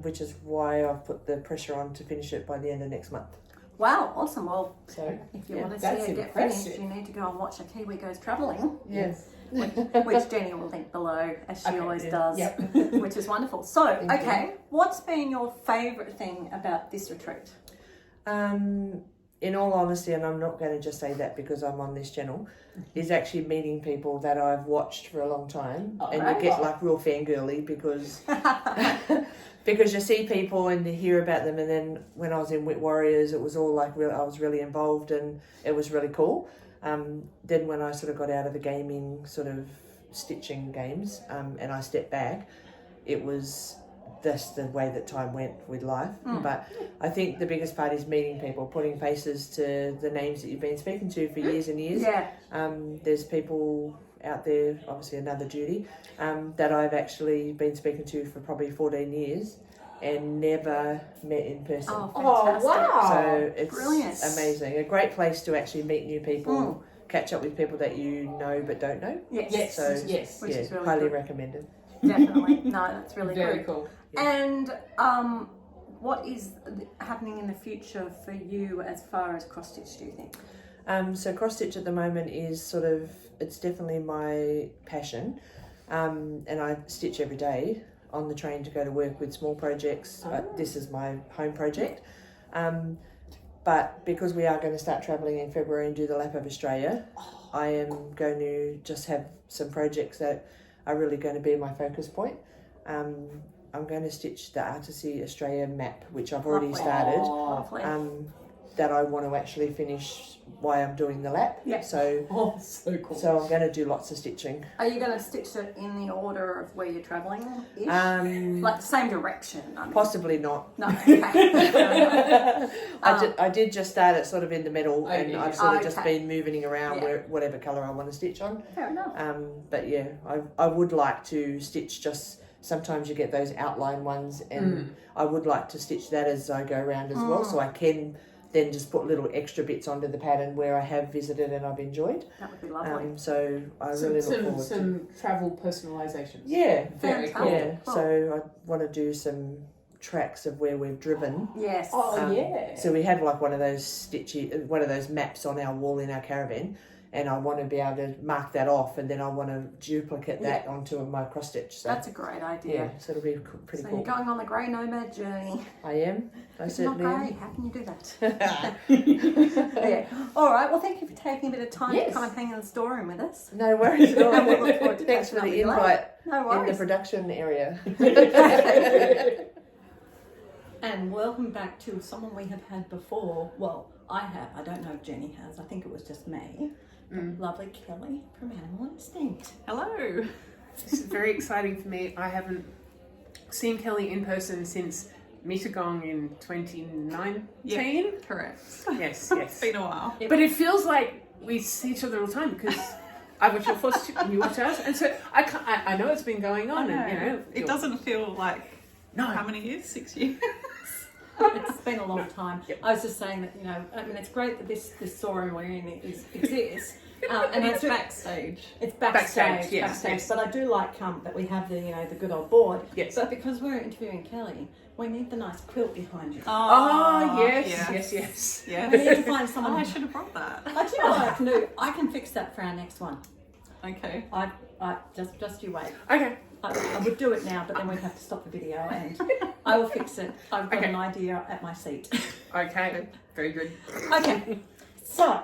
which is why I've put the pressure on to finish it by the end of next month. Wow, awesome. Well, So if you want to that's see it get impressive. finished, you need to go and watch A Kiwi Goes Travelling. yes. Which Jenny will link below, as she always does, Yep. which is wonderful. So, Thank okay, what's been your favourite thing about this retreat? In all honesty, and I'm not going to just say that because I'm on this channel, is actually meeting people that I've watched for a long time, and you get like real fangirly because because you see people and you hear about them, and then when I was in Wet Warriors, it was all like I was really involved and it was really cool. Then when I sort of got out of the gaming sort of stitching games, and I stepped back, it was just the way that time went with life. But I think the biggest part is meeting people, putting faces to the names that you've been speaking to for years and years. Yeah. There's people out there, obviously another Judy, that I've actually been speaking to for probably 14 years and never met in person. Oh, fantastic. wow. So it's Brilliant. amazing. A great place to actually meet new people, catch up with people that you know but don't know. Yes. So Yes. Which is really highly good. recommended. Definitely. No, that's really Very good. cool. And what is happening in the future for you as far as cross stitch, do you think? So cross stitch at the moment is sort of, it's definitely my passion, and I stitch every day on the train to go to work with small projects. But this is my home project. But because we are going to start travelling in February and do the lap of Australia, I am going to just have some projects that are really going to be my focus point. I'm going to stitch the Artisy Australia map, which I've already started. Lovely. That I want to actually finish while I'm doing the lap. Yeah. So So cool. I'm going to do lots of stitching. Are you going to stitch it in the order of where you're travelling? Um, Like the same direction? I mean. Possibly not. No, okay. I did just start it sort of in the middle, and yeah. I've sort of just Okay. been moving around Yeah. where whatever colour I want to stitch on. Fair enough. But yeah, I would like to stitch just. Sometimes you get those outline ones, and I would like to stitch that as I go around as well, so I can then just put little extra bits onto the pattern where I have visited and I've enjoyed. That would be lovely. So I really look forward to. Some travel personalizations. Yeah, Very cool. yeah. Cool. So I want to do some tracks of where we've driven. Yes. Oh yeah. So we have like one of those maps on our wall in our caravan, and I want to be able to mark that off, and then I want to duplicate that onto my cross stitch. So That's a great idea. yeah, so it'll be pretty So cool. you're going on the grey nomad journey. I am. I It's not certainly grey. am. How can you do that? Yeah. All right. Well, thank you for taking a bit of time to come and hang in the storeroom with us. No worries at all. And we'll look forward to Thanks catching for up the with you invite later. No in the worries. production area. And welcome back to someone we have had before. Well, I have. I don't know if Jenny has. I think it was just me. Lovely Kelly from Animal Instinct. Hello. This is very exciting for me. I haven't seen Kelly in person since Mittagong in 2019. Correct. Yes, It's yes. been a while. But it feels like we see each other all the time because I watch your Flosstube and you watch ours, and so I know it's been going on, and you know It doesn't feel like No. how many years? 6 years. It's been a long time. I was just saying that, I mean, it's great that this storeroom we're in exists. And it's Backstage. It's backstage, yes. But I do like that we have the the good old board. Yes. But because we're interviewing Kelly, we need the nice quilt behind you. Oh yes. Yeah. We need to find someone. Oh, I should have brought that. Do you know what I can do? I can fix that for our next one. Okay. I just you wait. Okay. I would do it now, but then we'd have to stop the video, and I will fix it. I've got Okay. an idea at my seat. Okay. Very good. Okay, so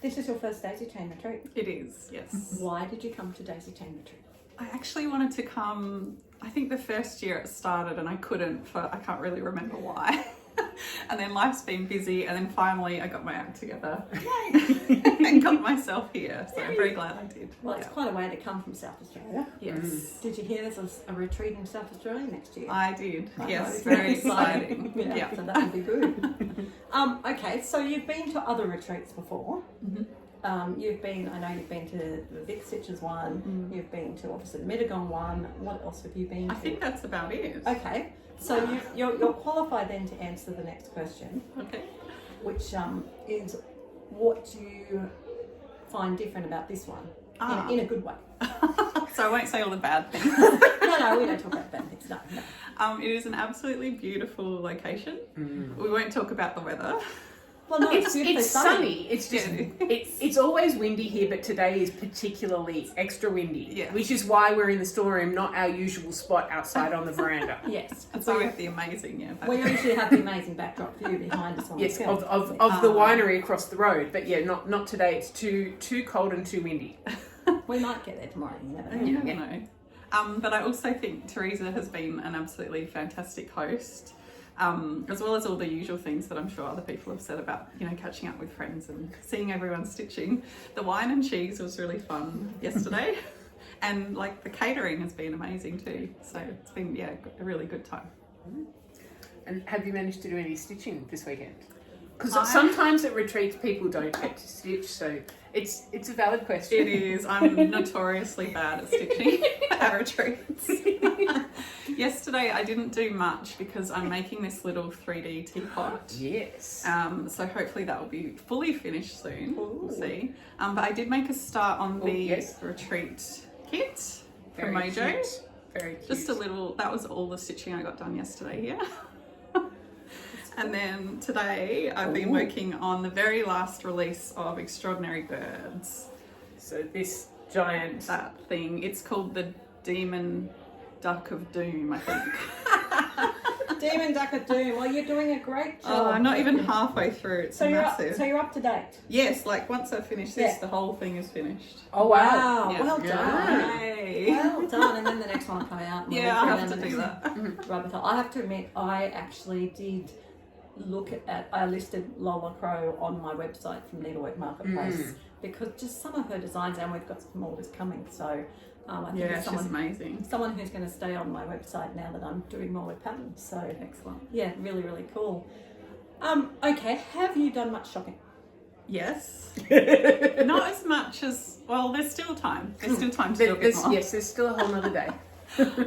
this is your first Daisychain retreat. It is, yes. Why did you come to Daisychain retreat? I actually wanted to come, I think the first year it started and I couldn't I can't really remember why. And then life's been busy, and then finally I got my act together and got myself here. So I'm very glad I did. Well, it's quite a way to come from South Australia. Yes. Did you hear there's a retreat in South Australia next year? I did. Right, Yes, right. very exciting. Yeah, Yeah. so that would be good. Okay, so you've been to other retreats before. You've been, I know you've been to the Vic Stitches one, you've been to obviously the Mittagong one. What else have you been to? I think that's about it. Okay, so you're qualified then to answer the next question, Okay. which is what do you find different about this one in a good way? So I won't say all the bad things. No, we don't talk about bad things. No. It is an absolutely beautiful location. We won't talk about the weather. Well, no, It's beautifully sunny. It's just Yeah. it's always windy here, but today is particularly extra windy. Yeah. Which is why we're in the storeroom, not our usual spot outside on the veranda. Yes, And so we have the amazing, we usually have the amazing backdrop view behind us on Yes, the film. of the winery across the road. But yeah, not today. It's too cold and too windy. We might get there tomorrow. You never know. You never know. But I also think Teresa has been an absolutely fantastic host, as well as all the usual things that I'm sure other people have said about, catching up with friends and seeing everyone stitching. The wine and cheese was really fun yesterday. And the catering has been amazing too. So it's been, a really good time. And have you managed to do any stitching this weekend? Because sometimes at retreats people don't get to stitch, so it's a valid question. It is. I'm notoriously bad at stitching at retreats. Yesterday I didn't do much because I'm making this little 3D teapot. Yes. So hopefully that will be fully finished soon. We'll see. But I did make a start on the retreat kit from Very Mojo. cute. Very cute. Just a little. That was all the stitching I got done yesterday here. And then today I've been working on the very last release of Extraordinary Birds. So this giant... That thing. It's called the Demon Duck of Doom, I think. Demon Duck of Doom. Well, you're doing a great job. Oh, I'm not even halfway through. It's massive. So you're up to date. Yes, once I finish this, Yeah. the whole thing is finished. Oh, wow. Yeah. Well done. Yay. Well done. And then the next one will come out. and Yeah, we'll I go have down to the do next that. rabbit hole. I have to admit, I actually did look at I listed Lola Crow on my website from Needlework Marketplace because just some of her designs, and we've got some orders coming. So I think it's She's amazing. someone who's going to stay on my website now that I'm doing more with patterns. So Excellent. yeah, really, really cool. Okay, have you done much shopping? Yes. Not as much as, well, there's still time. There's still time to do a bit more. Yes, there's still a whole nother day.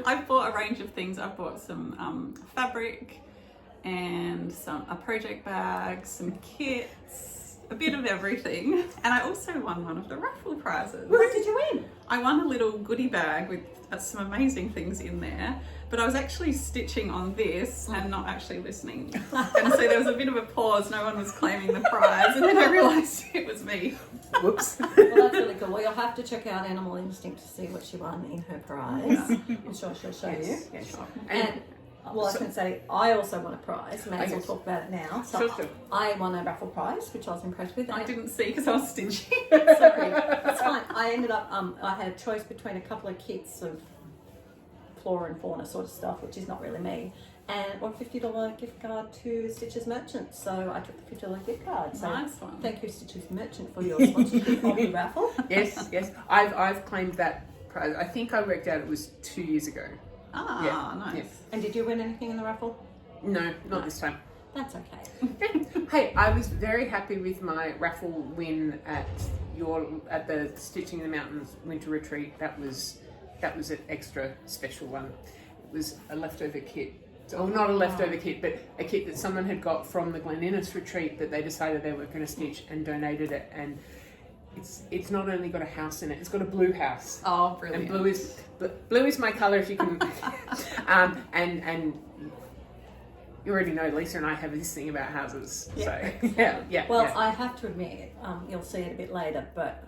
I've bought a range of things. I've bought some fabric and a project bag, some kits, a bit of everything. And I also won one of the raffle prizes. What did you win? I won a little goodie bag with some amazing things in there, but I was actually stitching on this and not actually listening. And so there was a bit of a pause, no one was claiming the prize, and then I realised it was me. Whoops. Well, that's really cool. Well, you'll have to check out Animal Instinct to see what she won in her prize. I'm sure she'll show you. Yes. Sure. And well, I was going to say, I also won a prize. May as well talk about it now. So Sure. I won a raffle prize, which I was impressed with. I didn't see because I was stitching. Sorry, that's fine. I ended up, I had a choice between a couple of kits of flora and fauna sort of stuff, which is not really me, and a $50 gift card to Stitches Merchant. So I took the $50 gift card. So Nice one. thank you, Stitches Merchant, for your sponsorship of the raffle. Yes. I've claimed that prize. I think I worked out it was 2 years ago. Nice. Yeah. And did you win anything in the raffle? No, not this time. That's okay. Hey, I was very happy with my raffle win at the Stitching in the Mountains Winter Retreat. That was an extra special one. It was a leftover kit. Or not a leftover kit, but a kit that someone had got from the Glen Innes retreat that they decided they were going to stitch and donated it. And it's not only got a house in it, it's got a blue house. Oh, brilliant. And blue is my colour, if you can. And you already know Lisa and I have this thing about houses. Yeah. So yeah. Well, yeah. I have to admit, you'll see it a bit later, but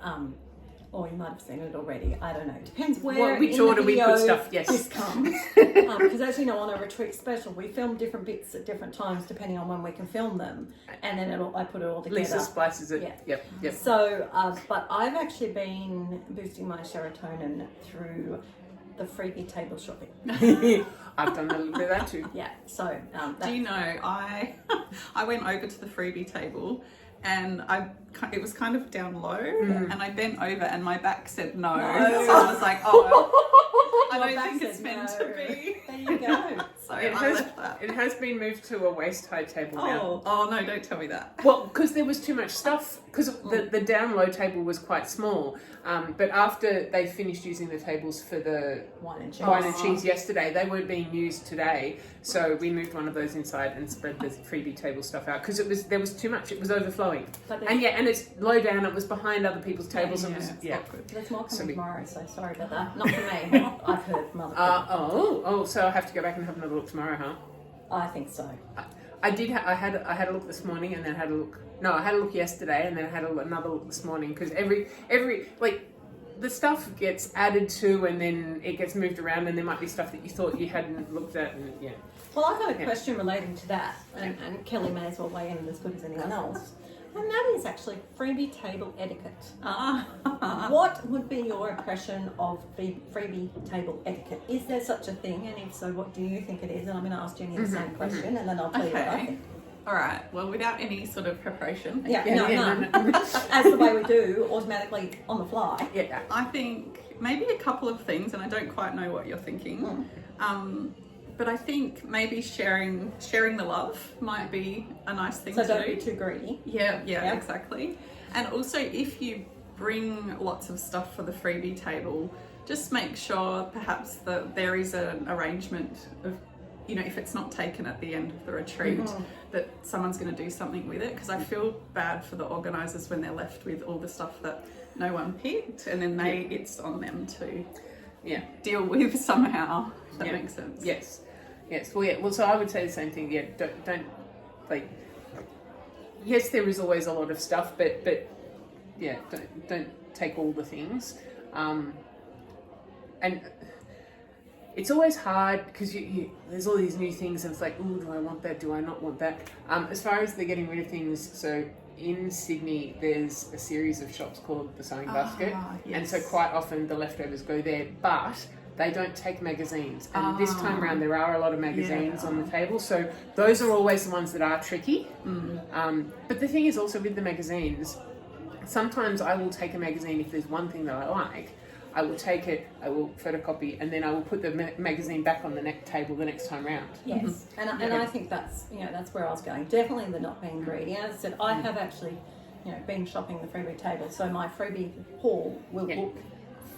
or you might have seen it already. I don't know. Depends where. Well, which in the order we put video stuff, yes. This comes because, as you know, on a retreat special, we film different bits at different times depending on when we can film them, and then I put it all together. Lisa splices it. Yeah. Yep. So, but I've actually been boosting my serotonin through the freebie table shopping. I've done a little bit of that too. Yeah. So, Do you know, I went over to the freebie table and it was kind of down low and I bent over and my back said no. So I was like, oh, I Your don't back think it's said meant no. to be. There you go. So I left that. It has been moved to a waist-high table now. Oh no, don't tell me that. Well, because there was too much stuff, because the down low table was quite small. But after they finished using the tables for the Wine and cheese. wine and cheese yesterday, they weren't being used today. So we moved one of those inside and spread the freebie table stuff out because there was too much. It was overflowing. And it's low down. It was behind other people's tables. Yeah, It was it's yeah. not good. There's more coming So tomorrow, so sorry about that. Not for me. I've heard from other people. So I have to go back and have another look tomorrow, huh? I think so. I did. I had a look this morning, and then had a look. No, I had a look yesterday, and then I had another look this morning because every like the stuff gets added to, and then it gets moved around, and there might be stuff that you thought you hadn't looked at, and yeah. Well, I've got a question relating to that, and Kelly may as well weigh in as good as anyone else. And that is actually freebie table etiquette. What would be your impression of freebie table etiquette? Is there such a thing? And if so, what do you think it is? And I'm going to ask Jenny the same question, and then I'll tell you what I think. All right. Well, without any sort of preparation. None. As the way we do, automatically on the fly. Yeah. I think maybe a couple of things, and I don't quite know what you're thinking. But I think maybe sharing the love might be a nice thing So to don't do. be too greedy. Yeah, exactly. And also, if you bring lots of stuff for the freebie table, just make sure perhaps that there is an arrangement of, you know, if it's not taken at the end of the retreat, that someone's going to do something with it. Because I feel bad for the organisers when they're left with all the stuff that no one picked, and then it's on them to deal with somehow. If that makes sense. Yes. Well, yeah. Well, so I would say the same thing. Yeah. Don't like. Yes, there is always a lot of stuff, but yeah, don't take all the things. And it's always hard because there's all these new things, and it's like, oh, do I want that? Do I not want that? As far as the getting rid of things, so in Sydney, there's a series of shops called the Sewing Basket, and so quite often the leftovers go there, but they don't take magazines. And this time around, there are a lot of magazines on the table, so those are always the ones that are tricky. But the thing is also with the magazines, sometimes I will take a magazine if there's one thing that I like. I will take it, I will photocopy, and then I will put the magazine back on the next table the next time round. Yes, and I think that's where I was going. Definitely the not being greedy. As I said, I have actually been shopping the freebie table, so my freebie haul will look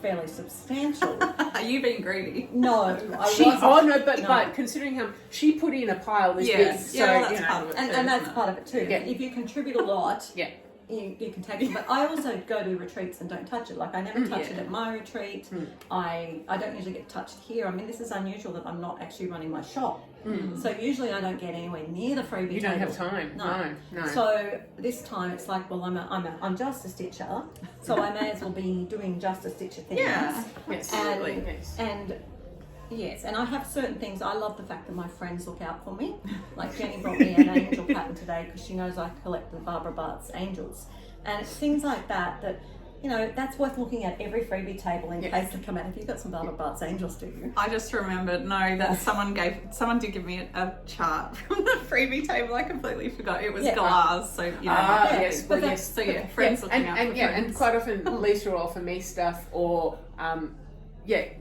fairly substantial. Are you being greedy? No, I wasn't. But considering how she put in a pile this big, so that's part of it, and that's part of it too. Yeah. If you contribute a lot, you can take it. But I also go to retreats and don't touch it. Like I never touch it at my retreat. I don't usually get touched here. I mean, this is unusual that I'm not actually running my shop. So usually I don't get anywhere near the freebie you table. don't have time. No. So this time it's like, well, I'm just a stitcher, so I may as well be doing just a stitcher things. Yeah. Yes. And yes, and I have certain things. I love the fact that my friends look out for me. Like Jenny brought me an angel pattern today because she knows I collect the Barbara Bart's angels, and it's things like that that's worth looking at every freebie table in case they come out. If you've got some Barbara Bart's angels, do you? I just remembered, that someone did give me a chart from the freebie table. I completely forgot. It was glass, so yes. Friends looking out for friends. And quite often Lisa will offer me stuff, or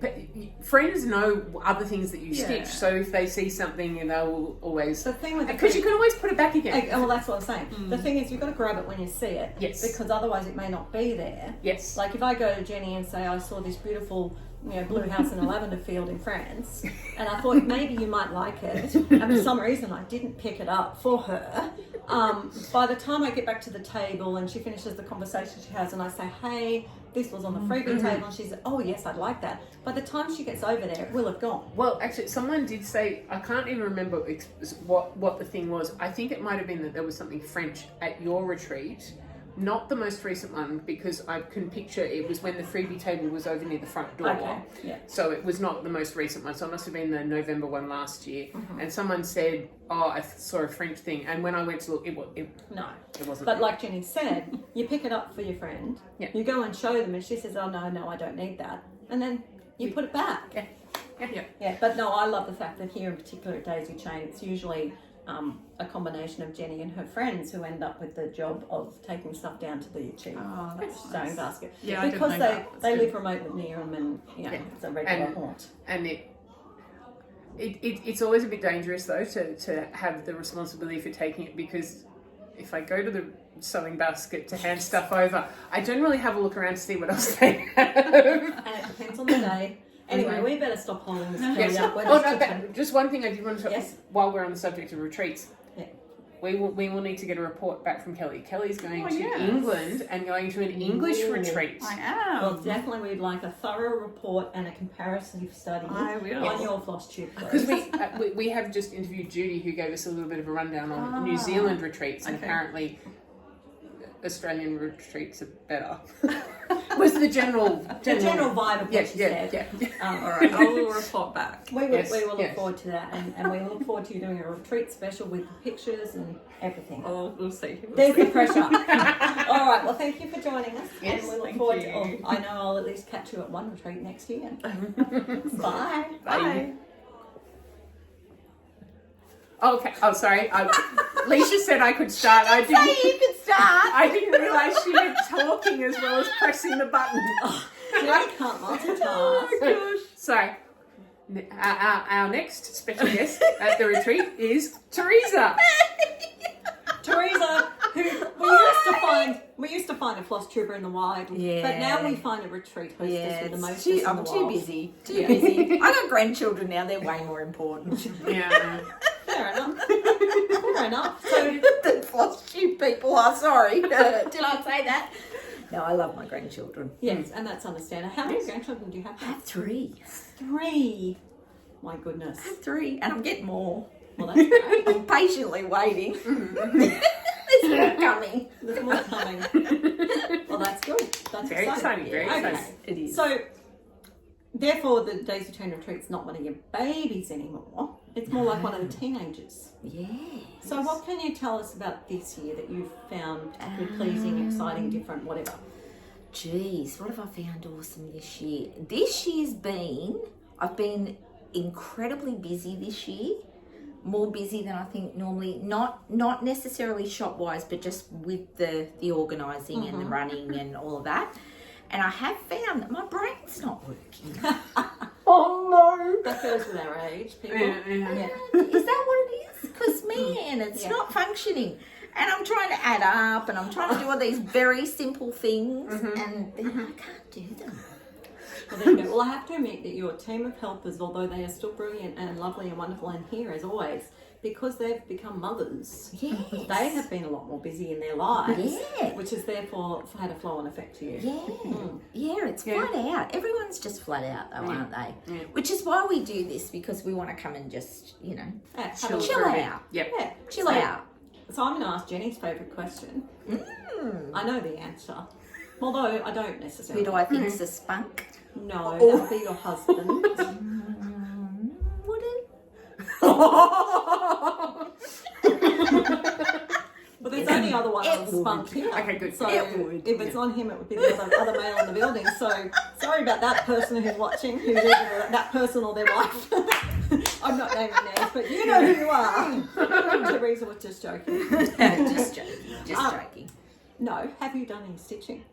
but friends know other things that you stitch, so if they see something, and they will always. The thing with because you can always put it back again. Well, that's what I'm saying. The thing is, you've got to grab it when you see it, because otherwise it may not be there. Yes. Like if I go to Jenny and say I saw this beautiful, blue house in a lavender field in France, and I thought maybe you might like it, and for some reason I didn't pick it up for her. By the time I get back to the table and she finishes the conversation she has, and I say, hey, this was on the freebie table, and she said, oh yes, I'd like that. By the time she gets over there, it will have gone. Well, actually, someone did say, I can't even remember what the thing was. I think it might have been that there was something French at your retreat Not the most recent one, because I can picture it was when the freebie table was over near the front door. Okay, yeah. So it was not the most recent one. So it must have been the November one last year. And someone said, "Oh, I saw a French thing," and when I went to look, it No. wasn't. But like Jenny said, you pick it up for your friend, Yeah. you go and show them, and she says, "Oh, no, I don't need that." And then you put it back. Yeah. Yeah, but no, I love the fact that here in particular at Daisychain, it's usually a combination of Jenny and her friends who end up with the job of taking stuff down to the cheap Oh, that's sewing nice. basket. Yeah, I didn't because know they, that. That's they good. live remotely near them, and it's a regular And- haunt. And it's always a bit dangerous though to have the responsibility for taking it, because if I go to the sewing basket to hand stuff over, I generally have a look around to see what else they have. And it depends on the day. Anyway, we better stop holding this Kelly up. We're Oh just no, but just one thing I did want to talk Yes. while we're on the subject of retreats. Yeah. We will need to get a report back from Kelly. Kelly's going to yes. England and going to an English Ooh. retreat. I am. Well, definitely we'd like a thorough report and a comparative study I will. on your Flosstube. Because we have just interviewed Judy, who gave us a little bit of a rundown on New Zealand retreats, and Okay. apparently Australian retreats are better. Was the general The general vibe of what she said. Yeah. All right, I will report back. We Yes, will look yes. forward to that, and we look forward to you doing a retreat special with pictures and everything. We'll see. We'll There's see. the pressure. All right, well, thank you for joining us. Yes, and we look thank forward you. to, I know I'll at least catch you at one retreat next year. Bye. Bye. Okay. Oh, sorry. Leisha said I could start. I didn't. You can start. I didn't realise she meant talking as well as pressing the button. I can't multitask. So, our next special guest at the retreat is Teresa. Teresa, who we used to find a Flosstuber in the wild, Yeah. but now we find a retreat hostess with the most in the I'm too wild. busy. Too Yeah. busy. I got grandchildren now. They're way more important Yeah. Fair enough. Fair enough. So, than Flosstube people are. Sorry. Did I say that? No, I love my grandchildren. yes, and that's understandable. How many grandchildren do you have I now? have 3. 3. My goodness. I have 3, and I'm getting more. Well, that's great. I'm patiently waiting. There's more coming. There's more coming. Well, that's good. That's Very exciting. Very Okay. exciting. It is. So, therefore, the Daisychain retreat's not one of your babies anymore. It's more like one of the teenagers. Yeah. So, what can you tell us about this year that you've found particularly pleasing, exciting, different, whatever? Geez, what have I found awesome this year? This year's I've been incredibly busy this year. More busy than I think normally. Not necessarily shop wise, but just with the organising and the running and all of that. And I have found that my brain's not working. Oh That goes with our age, people. Yeah. no! Is that what it is? Because man, it's Yeah. not functioning. And I'm trying to add up, and I'm trying to do all these very simple things, and then I can't do them. Well, there you go. Well, I have to admit that your team of helpers, although they are still brilliant and lovely and wonderful and here as always, because they've become mothers, Yes. they have been a lot more busy in their lives, Yeah. which has therefore had a flow-on effect to you. Yeah, it's flat out. Everyone's just flat out though, aren't they? Yeah. Which is why we do this, because we want to come and just, Yeah, have a Chill look. chill for a bit. out. Yep. Yeah. Chill So- out. So I'm going to ask Jenny's favourite question. I know the answer, although I don't necessarily. Who do I think's a spunk? No, that would be your husband. Would it? But there's only other one It on would. spunk here. Okay, good. So It would, if it's on him, it would be the other male in the building. So sorry about that person who's watching, who's either that person or their wife. I'm not naming names, but you know who you are. Teresa was just joking. Just joking. Just joking. No, have you done any stitching?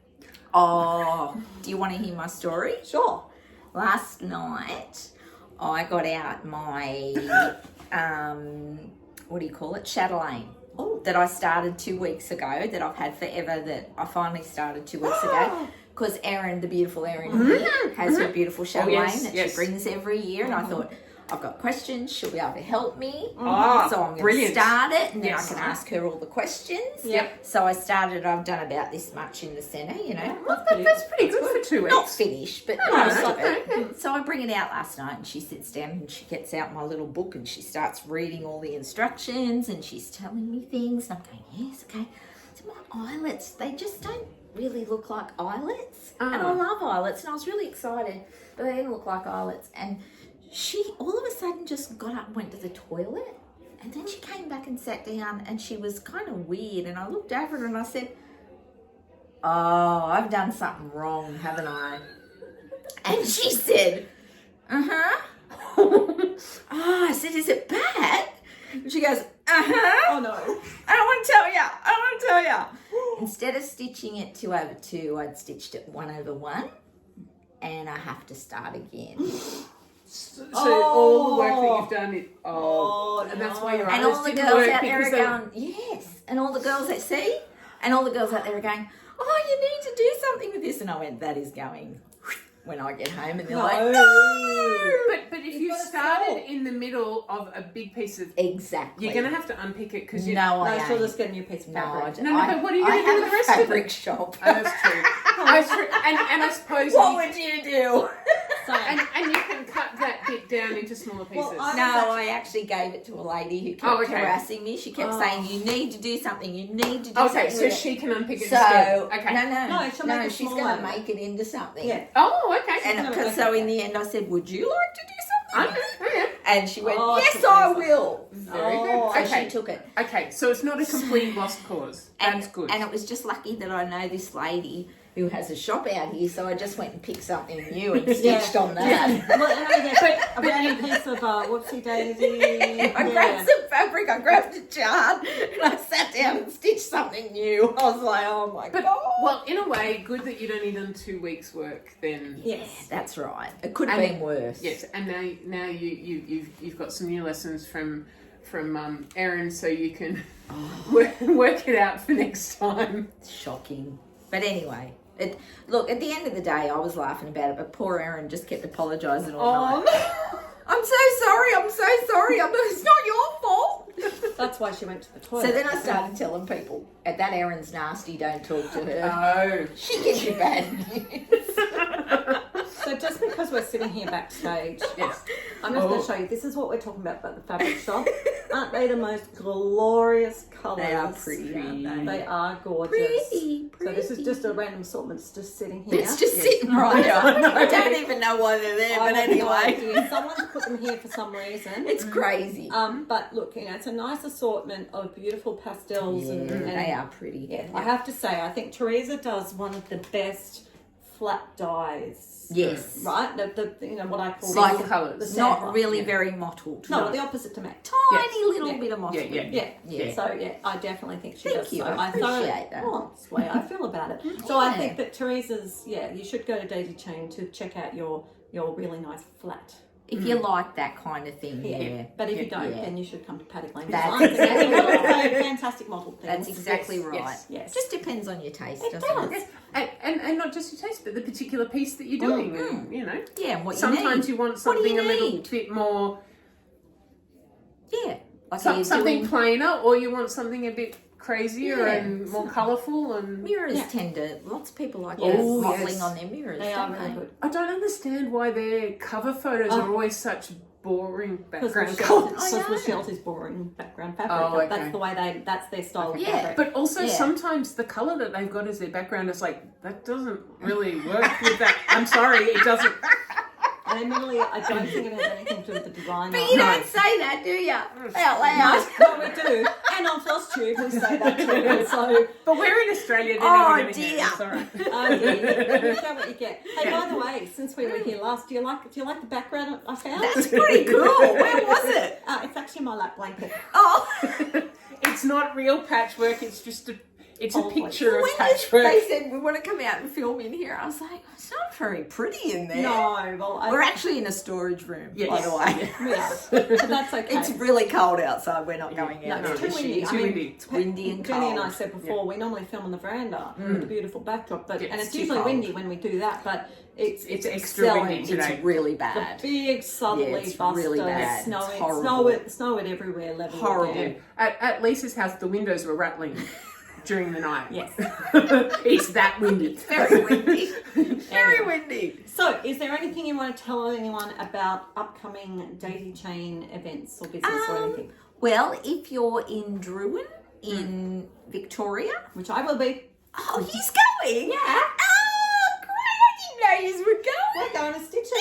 Oh, do you want to hear my story? Sure. Last night, I got out my, what do you call it? Chatelaine. Oh. That I started 2 weeks ago, that I've had forever, that I finally started 2 weeks ago. Because Erin, the beautiful Erin here, has her beautiful chatelaine that yes. she brings every year. And I thought, I've got questions, she'll be able to help me. Ah, So I'm going to brilliant. start it, and then Yes. I can ask her all the questions. Yep. So I started, I've done about this much in the centre, you know. That's pretty good for 2 weeks. Not finished, but No, most no, of it. So I bring it out last night, and she sits down and she gets out my little book and she starts reading all the instructions, and she's telling me things. And I'm going, yes, okay. it's my eyelets. They just don't really look like eyelets. And I Ah. love eyelets, and I was really excited, but they didn't look like eyelets. And she all of a sudden just got up and went to the toilet. And then she came back and sat down, and she was kind of weird. And I looked over at her and I said, "Oh, I've done something wrong, haven't I?" And she said, "Uh-huh." I said, "Is it bad?" And she goes, "Uh-huh." Oh no. I don't want to tell you. I don't want to tell you. Instead of stitching it 2/2, I'd stitched it 1/1. And I have to start again. So all the work that you've done, and that's why your And eyes all the didn't girls work out there are because they were- going, yes. And all the girls that see, and all the girls out there are going, "Oh, you need to do something with this." And I went, "That is going when I get home." And they're like, "No." But if you started in the middle of a big piece of, Exactly. you're going to have to unpick it because you. No, I No, she'll ain't. just get a new piece of No, fabric. No, but what are you going to do with the rest I of have a it? fabric shop. Oh, that's true. That's true. And I suppose What you, would you do? and you can cut that bit down into smaller pieces. Well, No, I actually gave it to a lady who kept Oh, okay. harassing me. She kept saying, "You need to do something. You need to do Okay, something." so with it." she can unpick it So instead. Okay. no, she'll make it she's smaller. going to make it into something. Yeah. Oh, okay. And gonna make so it in the end, I said, "Would you like to do I something?" know. Okay. And she went, Oh, "Yes, Teresa. I will." Very Oh, good. So Okay. she took it. Okay, so it's not a complete lost cause. That's And, good. and it was just lucky that I know this lady who has a shop out here, so I just went and picked something new and stitched on that. Well, and I get a random piece of whoopsie daisy. I grabbed some fabric, I grabbed a chart, and I sat down and stitched something new. I was like, "Oh my But, God." well, in a way, good that you'd only done 2 weeks' work then. Yes. That's right. It could have And- been worse. Yes, and now you've got some new lessons from Erin, so you can work it out for next time. Shocking. But anyway, look, at the end of the day, I was laughing about it, but poor Erin just kept apologising all night. "I'm so sorry, it's not your fault." That's why she went to the toilet. So then I started telling people, "At that Erin's nasty, don't talk to her. Oh, She gives you bad news." So just because we're sitting here backstage, yes. I'm just going to show you. This is what we're talking about the fabric shop. Aren't they the most glorious colours? They are pretty, aren't they? They are gorgeous. Pretty. So this is just a random assortment. It's just sitting here. It's just sitting right there. I don't even know why they're there, I but have no anyway. idea. Someone's put them here for some reason. It's crazy. But look, it's a nice assortment of beautiful pastels and They are pretty. Yeah, I have to say, I think Teresa does one of the best flat dyes. Yes. Right? The what I call Single the colours. the Not sandbar. really very mottled. No, the opposite to matte. Tiny little Yeah. bit of mottled. Yeah. So I definitely think she Thank does. you. So I appreciate that. Oh, that's the way I feel about it. So I Yeah. think that Teresa's. Yeah, you should go to Daisychain to check out your really nice flat. If you like that kind of thing, yeah. But if you don't, Yeah. then you should come to Paddock Lane. That's Designs. exactly They've got right. fantastic mottled things. That's exactly Yes, right. yes. Just depends on your taste, It doesn't does. it? And not just your taste, but the particular piece that you're doing. And, you know, Yeah, and what sometimes you you want What do something you a little need? bit more, need. Yeah. Like are you something doing- plainer, or you want something a bit crazier Yeah. and more colourful. And mirrors Yeah. tend to, lots of people like Yes. Oh, modelling yes. on their mirrors. They are don't really they? good. I don't understand why their cover photos Oh. are always such boring Because background Michelle, colours. I know. because Michelle's is boring background fabric. Oh, okay. That's the way that's their style of Yeah, fabric. But also Yeah. sometimes the colour that they've got as their background is like, that doesn't really work with that. I'm sorry, it doesn't. And admittedly, I don't think it has anything to do with the design. But you No. don't say that, do you? Out No, loud. we do. And on Flosstube, we say that too. So, But we're in Australia, they're Oh, never going to hear dear. it. Sorry. you get what you get. Hey, by the way, since we were here last, do you like the background I found? That's pretty cool. Where was it? It's actually my lap blanket. Oh, It's not real patchwork, it's just a Oh, picture of when patchwork. they said we want to come out and film in here, I was like, it's not very pretty in there. No, well, We're actually in a storage room, Yes. by the way. we are. But that's okay. It's really cold outside. We're not going out. No, it's there too this windy. year. I Too mean, windy. It's windy and Jenny and I cold. said before, we normally film on the veranda with a beautiful backdrop, but Yeah, and it's it's too usually cold. windy when we do that, but it's extra selling. windy today. It's really The bad. big southerly Yeah, it's buster, really bad. snow, It's it, horrible. snow it everywhere, level Horrible. again. At Lisa's house, the windows were rattling during the night. Yes. It's that windy. Very windy. Very windy. So, is there anything you want to tell anyone about upcoming Daisychain events or business or anything? Well, if you're in Druin, in Victoria. Which I will be. Oh, he's going? Yeah. Oh, great. I didn't know you were going. We're going to Stitches.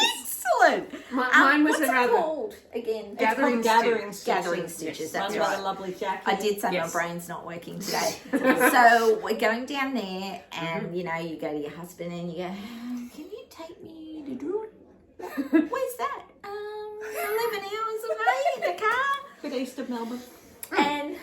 Excellent. Mine was what's around it called again? It's called Gathering Stitches. Gathering Stitches, that's Run by right. the lovely Jackie. I did say Yes. my brain's not working today. So we're going down there and, you know, you go to your husband and you go, can you take me to Druid? Where's that? 11 hours away in the car. Bit east of Melbourne. And,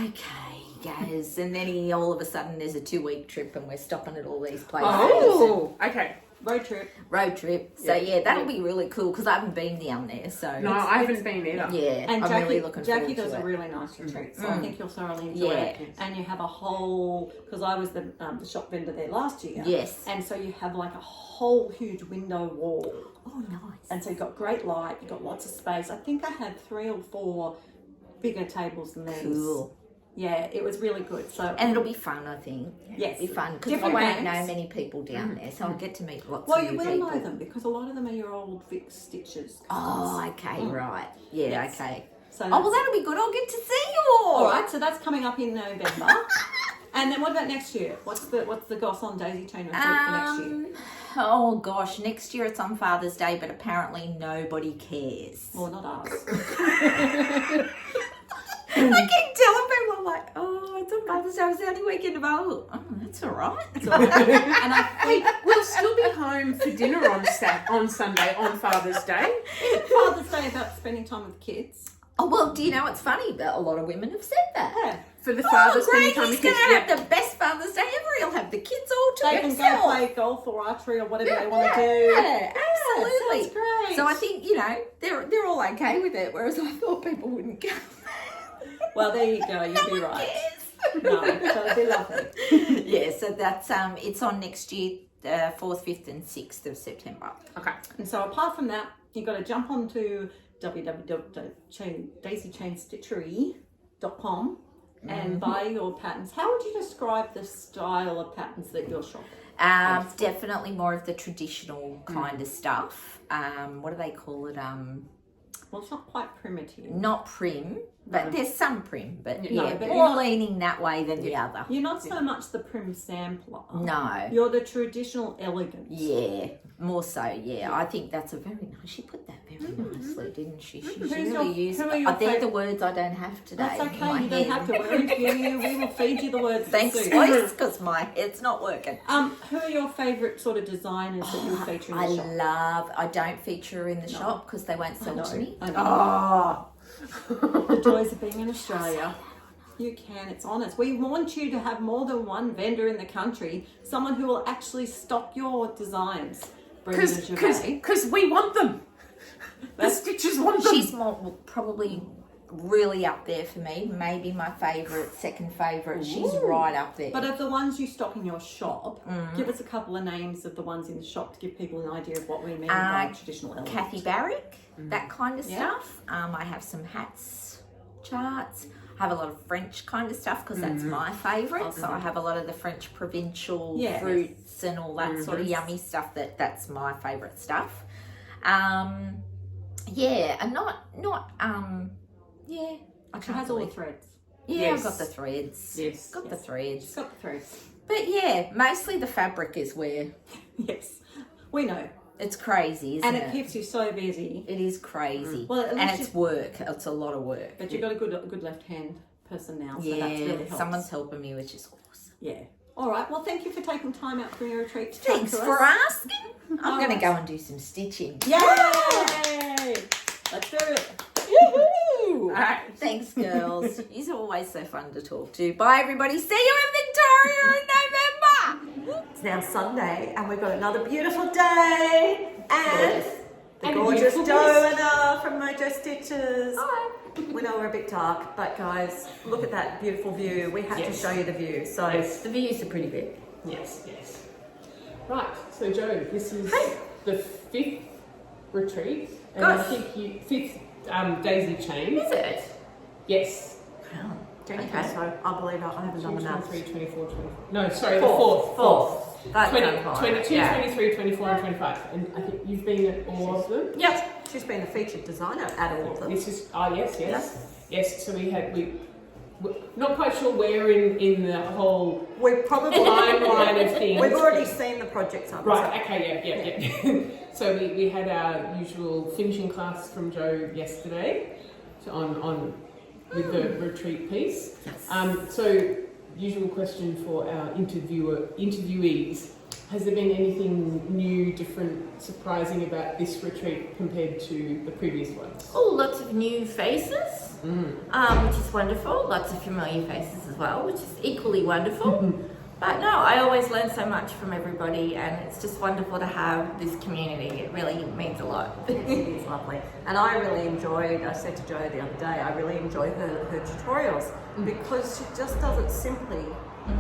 okay, he goes. And then he, all of a sudden, there's a 2-week trip and we're stopping at all these places. Oh, okay. Road trip. Road trip. So, yeah, that'll be really cool because I haven't been down there. So, No, I haven't been either. yeah, And I'm Jackie, really looking forward Jackie to does a it. really nice retreat, so I think you'll thoroughly enjoy it. Yeah. And you have a whole, because I was the shop vendor there last year. Yes. And so you have like a whole huge window wall. Oh, nice. And so you've got great light, you've got lots of space. I think I had 3 or 4 bigger tables than these. Cool. Yeah, it was really good. So And it'll be fun, I think. Yes. It'll be fun because I Different won't games. know many people down there, so I'll get to meet lots well, of you new will people. know them because a lot of them are your old Vic Stitches. Oh, okay, right. Yeah, Yes. okay. So Oh, well, that's- that'll be good. I'll get to see you all. all right. So that's coming up in November. And then what about next year? What's the goss on Daisychain retreat for next year? Oh gosh, next year it's on Father's Day, but apparently nobody cares. Well, not us. I keep telling people, I'm like, oh, it's on Father's Day, it's the only weekend available. Oh, that's all right. And I think We'll still be home for dinner on Sunday on Father's Day. Father's Day about spending time with kids. Oh, well, do you know what's funny? That a lot of women have said that. Yeah. For the Oh, father great, spending time he's with going kids. to Yeah. have the best Father's Day ever. He'll have the kids all to They can himself. go play golf or archery or whatever they want to do. Yeah, absolutely. sounds great. So I think, you know, they're all okay with it, whereas I thought people wouldn't go. Well, there you go. You'll be right. No, so it'll be lovely. Yeah, so that's it's on next year, 4th, 5th and 6th of September. Okay. And so apart from that, you've got to jump onto www.daisychainstitchery.com and buy your patterns. How would you describe the style of patterns that you're shopping? Definitely more of the traditional kind of stuff. What do they call it? Well, it's not quite primitive. Not prim, but there's some prim, but No, yeah, but more you're not- leaning that way than the other. You're not so much the prim sampler. No. You're the traditional elegant. Yeah, more so, yeah. I think that's a very nice, she put that very nicely, didn't she? She really used, who are your they're the favourite- words I don't have today. That's in okay. my You don't head. have to. We're interviewing you. We will feed you the words. that Thanks, suit. please, because my head's not working. Who are your favourite sort of designers that you feature in the shop? I don't feature her in the shop because they won't sell to me. I know. The joys of being in Australia. You can, it's honest. We want you to have more than one vendor in the country, someone who will actually stock your designs. Because we want them. The Stitches want them. She's more probably really up there for me. Maybe my favourite, second favourite. She's right up there. But of the ones you stock in your shop, give us a couple of names of the ones in the shop to give people an idea of what we mean by traditional elements. Kathy Barrick, that kind of stuff. I have some hats, charts. I have a lot of French kind of stuff because that's my favourite. So I have a lot of the French provincial fruits and all that sort of yummy stuff. That's my favourite stuff. Yeah, and yeah. She has all the threads. Yeah, Yes. I've got the threads. Yes. Got the threads. She's got the threads. But yeah, mostly the fabric is where Yes, we know. it's crazy, isn't And it? it keeps you so busy. It is crazy. Well, at and least it's work. It's a lot of work. But you've got a good left-hand person now, so Yeah, that's really helps. someone's helping me, which is awesome. Yeah. All right. Well, thank you for taking time out from your retreat to Thanks talk to for us. asking. I'm going to go and do some stitching. Yay! Let's do it. Woohoo! Thanks, girls. You're always so fun to talk to. Bye, everybody. See you in Victoria in November. It's now Sunday, and we've got another beautiful day. And the gorgeous Joanna from Mojo Stitches. Hi. We know we're a bit dark, but guys, look at that beautiful view. We had to show you the view. So The views are pretty big. Yes. Right, so Joe, this is the 5th retreat. And I Gosh. think you 5th Daisychain. Is it? Yes. Wow. okay. So I believe I haven't done the math. 23, 24, 25. No, sorry, Fourth. the 4th. That's 22, yeah. 23, 24 and 25. And I think you've been at all of them. Yep. She's been a featured designer at all of them. This is, yes. Yes, so we not quite sure where in the whole We're probably timeline of things. We've already seen the projects up. Right, okay, yeah. So we had our usual finishing class from Joe yesterday on with the retreat piece. So usual question for our interviewees. Has there been anything new, different, surprising about this retreat compared to the previous ones? Oh, lots of new faces, which is wonderful. Lots of familiar faces as well, which is equally wonderful. But no, I always learn so much from everybody, and it's just wonderful to have this community. It really means a lot. It is lovely. And I really enjoyed, I said to Jo the other day, I really enjoy her tutorials because she just does it simply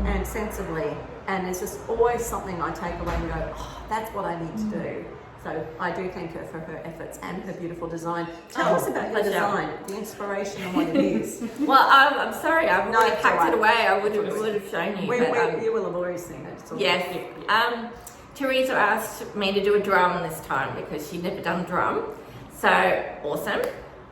and sensibly. And there's just always something I take away and go, oh, that's what I need to do. So I do thank her for her efforts and her beautiful design. Tell us about your design, the inspiration and what it is. Well, I'm sorry, I've No, already it's packed all it right. away. I would have shown you. But, You will have already seen it. So yes. Teresa asked me to do a drum this time because she'd never done drum. So awesome.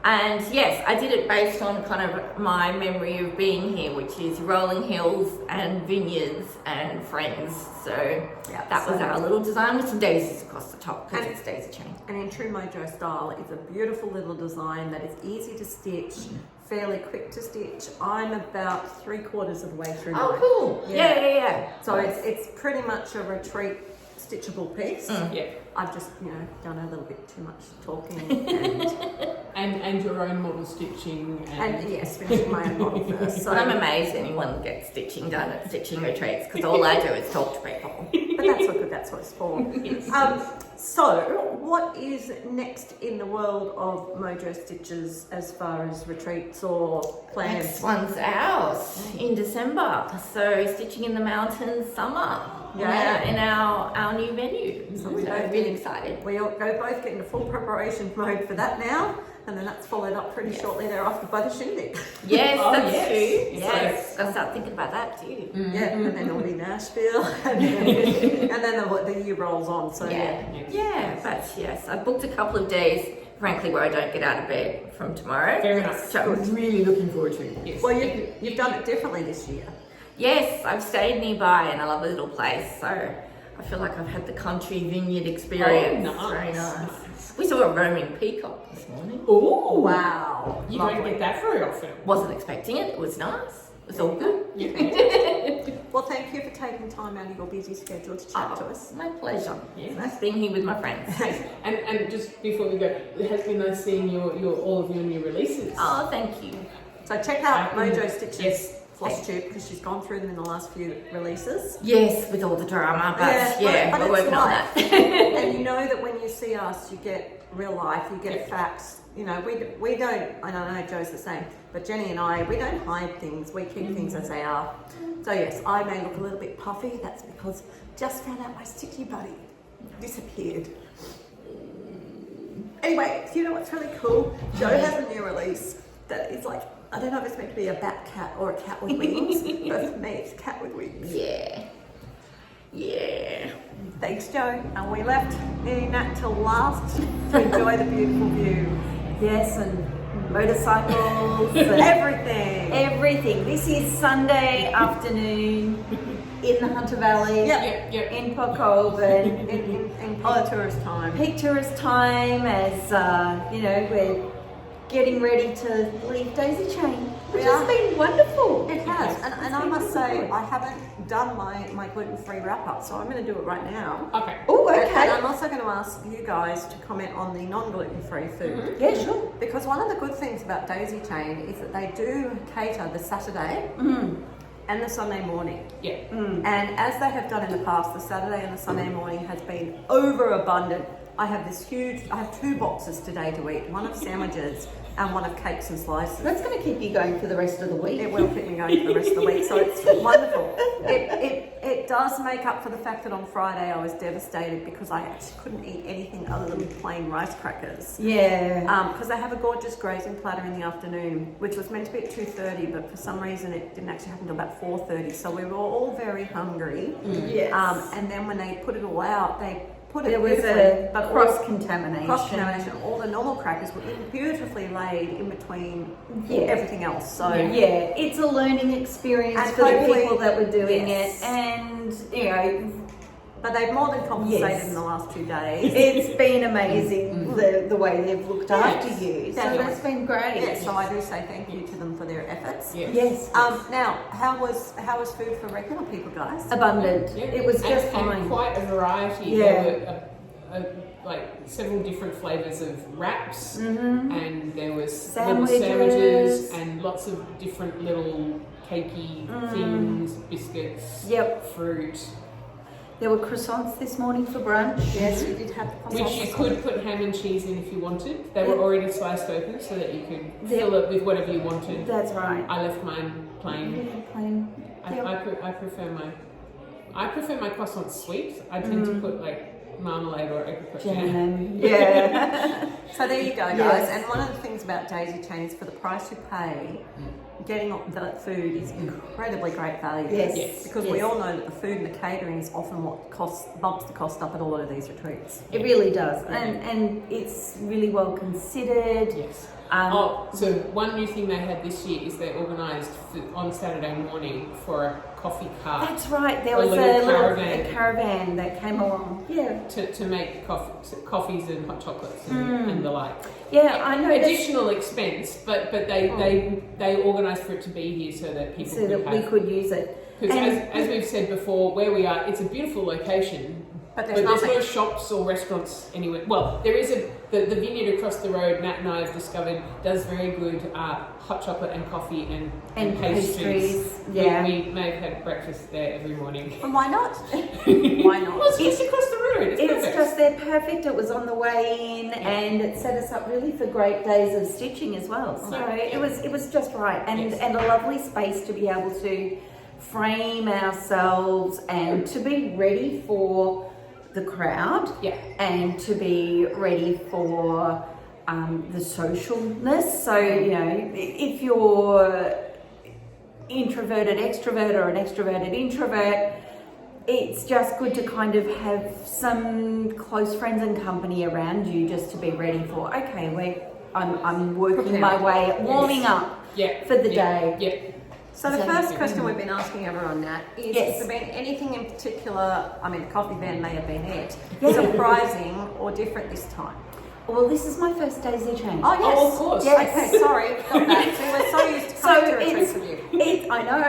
And yes, I did it based on kind of my memory of being here, which is rolling hills and vineyards and friends. So that was our little design with some daisies across the top because it's Daisychain. And in true Mojo style, it's a beautiful little design that is easy to stitch, fairly quick to stitch. I'm about 3/4 of the way through Oh, mine. cool. Yeah. So it's pretty much a retreat stitchable piece. Yeah. I've just, done a little bit too much talking And your own model stitching and yes, finishing my own model first. So, I'm amazed anyone gets stitching done at stitching retreats because all I do is talk to people. but that's what good, that's what it's for. So what is next in the world of Mojo Stitches as far as retreats or plans? Next one's ours in December. So stitching in the mountains summer. Yeah. In our new venue. So we we're both really excited. We all both get into full preparation mode for that now, and then that's followed up pretty shortly thereafter by the shindig. Yes, Oh, that's yes. true. So- Yes, gotta start thinking about that too. Yeah, and then it'll be Nashville, and then the year rolls on. So Yeah, but yes, I booked a couple of days, frankly, where I don't get out of bed from tomorrow. Fair enough. So I'm really looking forward to it. Yes. Well, you've done it differently this year. Yes, I've stayed nearby and I love the little place, so I feel like I've had the country vineyard experience. Oh, nice. Very nice. We saw a roaming peacock this morning. Ooh! Wow, You lovely. don't get that very often. Wasn't expecting it. It was nice. It was all good. Well, thank you for taking time out of your busy schedule to chat to us. My pleasure. Yes. It's nice being here with my friends. And just before we go, it has been nice seeing your all of your new releases. Oh, thank you. So check out Mojo Stitches Yes. Flosstube because she's gone through them in the last few releases. Yes, with all the drama, but but we're it's working on life. that. And you know that when you see us, you get real life, you get facts. We don't, and I know Joe's the same, but Jenny and I, we don't hide things, we keep things as they are. So yes, I may look a little bit puffy, that's because just found out my sticky buddy disappeared. Anyway, you know what's really cool? Joe has a new release that is like, I don't know if it's meant to be a bat cat or a cat with wings, but for me it's a cat with wings. Yeah. Thanks, Joe. And we left needing that till last to enjoy the beautiful view. Yes, and motorcycles and Everything. everything. This is Sunday afternoon in the Hunter Valley, Yep. in Port Colborne, In peak tourist time. peak tourist time as, we're getting ready to leave Daisychain, which Yeah. has been wonderful. It has. And I must say, I haven't done my gluten-free wrap-up, so I'm going to do it right now. Okay. Oh, And okay. I'm also going to ask you guys to comment on the non-gluten-free food. Yeah, sure. Because one of the good things about Daisychain is that they do cater the Saturday and the Sunday morning. Yeah. And as they have done in the past, the Saturday and the Sunday morning has been overabundant. I have 2 boxes today to eat, one of sandwiches and one of cakes and slices. That's going to keep you going for the rest of the week. It will keep me going for the rest of the week, so it's wonderful. It does make up for the fact that on Friday I was devastated because I actually couldn't eat anything other than plain rice crackers. Yeah. Because they have a gorgeous grazing platter in the afternoon, which was meant to be at 2:30, but for some reason it didn't actually happen until about 4:30. So we were all very hungry. Yes. And then when they put it all out, they put it There was beautifully, a but cross-contamination. cross-contamination. All the normal crackers were beautifully laid in between Yeah. everything else. So Yeah, it's a learning experience And for the hopefully- people that were doing yes. it, and you know, but they've more than compensated Yes. in the last 2 days. it's been amazing the way they've looked after you. So Definitely. that's been great. Yes, so I do say thank you to them for their efforts. Yes. Yes. Now, how was food for regular people, guys? Abundant. Yeah. It was just and fine. quite a variety. Yeah. There were like several different flavors of wraps, and there was little Sandwiches. sandwiches and lots of different little cakey things, biscuits, Yep. fruit, There were croissants this morning for brunch. Yes, we did have the which you could put ham and cheese in if you wanted. They were already sliced open so that you could fill it with whatever you wanted. That's right. I left mine plain. Plain. I prefer my croissants sweet. I tend to put like marmalade or apricot jam. Jam. Yeah. So there you go, guys. Yes. And one of the things about Daisychain is for the price you pay, getting the food is incredibly great value. Yes. Yes. Because we all know that the food and the catering is often what bumps the cost up at a lot of these retreats. It really does, and it's really well considered. Yes. Um, So one new thing they had this year is they organised on Saturday morning for a coffee cart That's right. There A was a little little caravan. caravan that came along. Yeah. to make coffees and hot chocolates and the like. Yeah, I know. Additional expense, but they organised for it to be here so that people So could that we have. could use it. Because And- as we've said before, where we are, it's a beautiful location. But But there's there's nothing. no shops or restaurants anywhere. Well, there is the vineyard across the road. Nat and I have discovered does very good hot chocolate and coffee and pastries. Yeah. We may have had breakfast there every morning. And why not? Why not? Well, it's just across the road. It's It's perfect. just they're perfect. It was on the way in, and it set us up really for great days of stitching as well. So it was just right, and Yes. and a lovely space to be able to frame ourselves and to be ready for the crowd. Yeah. And to be ready for the socialness. So you know, if you're introverted extrovert or an extroverted introvert, it's just good to kind of have some close friends and company around you just to be ready for, okay, I'm working my way, warming up Yeah. for the Yeah. day. Yeah. So the So- first question we've been asking everyone, Nat, is Yes. has there been anything in particular, I mean, the coffee van may have been it, Yeah. surprising or different this time? Well, this is my first Daisychain. Oh, yes. Oh, of course. Yes. Okay, sorry, got that. See, we're so used to So coming to retreats with you. I know,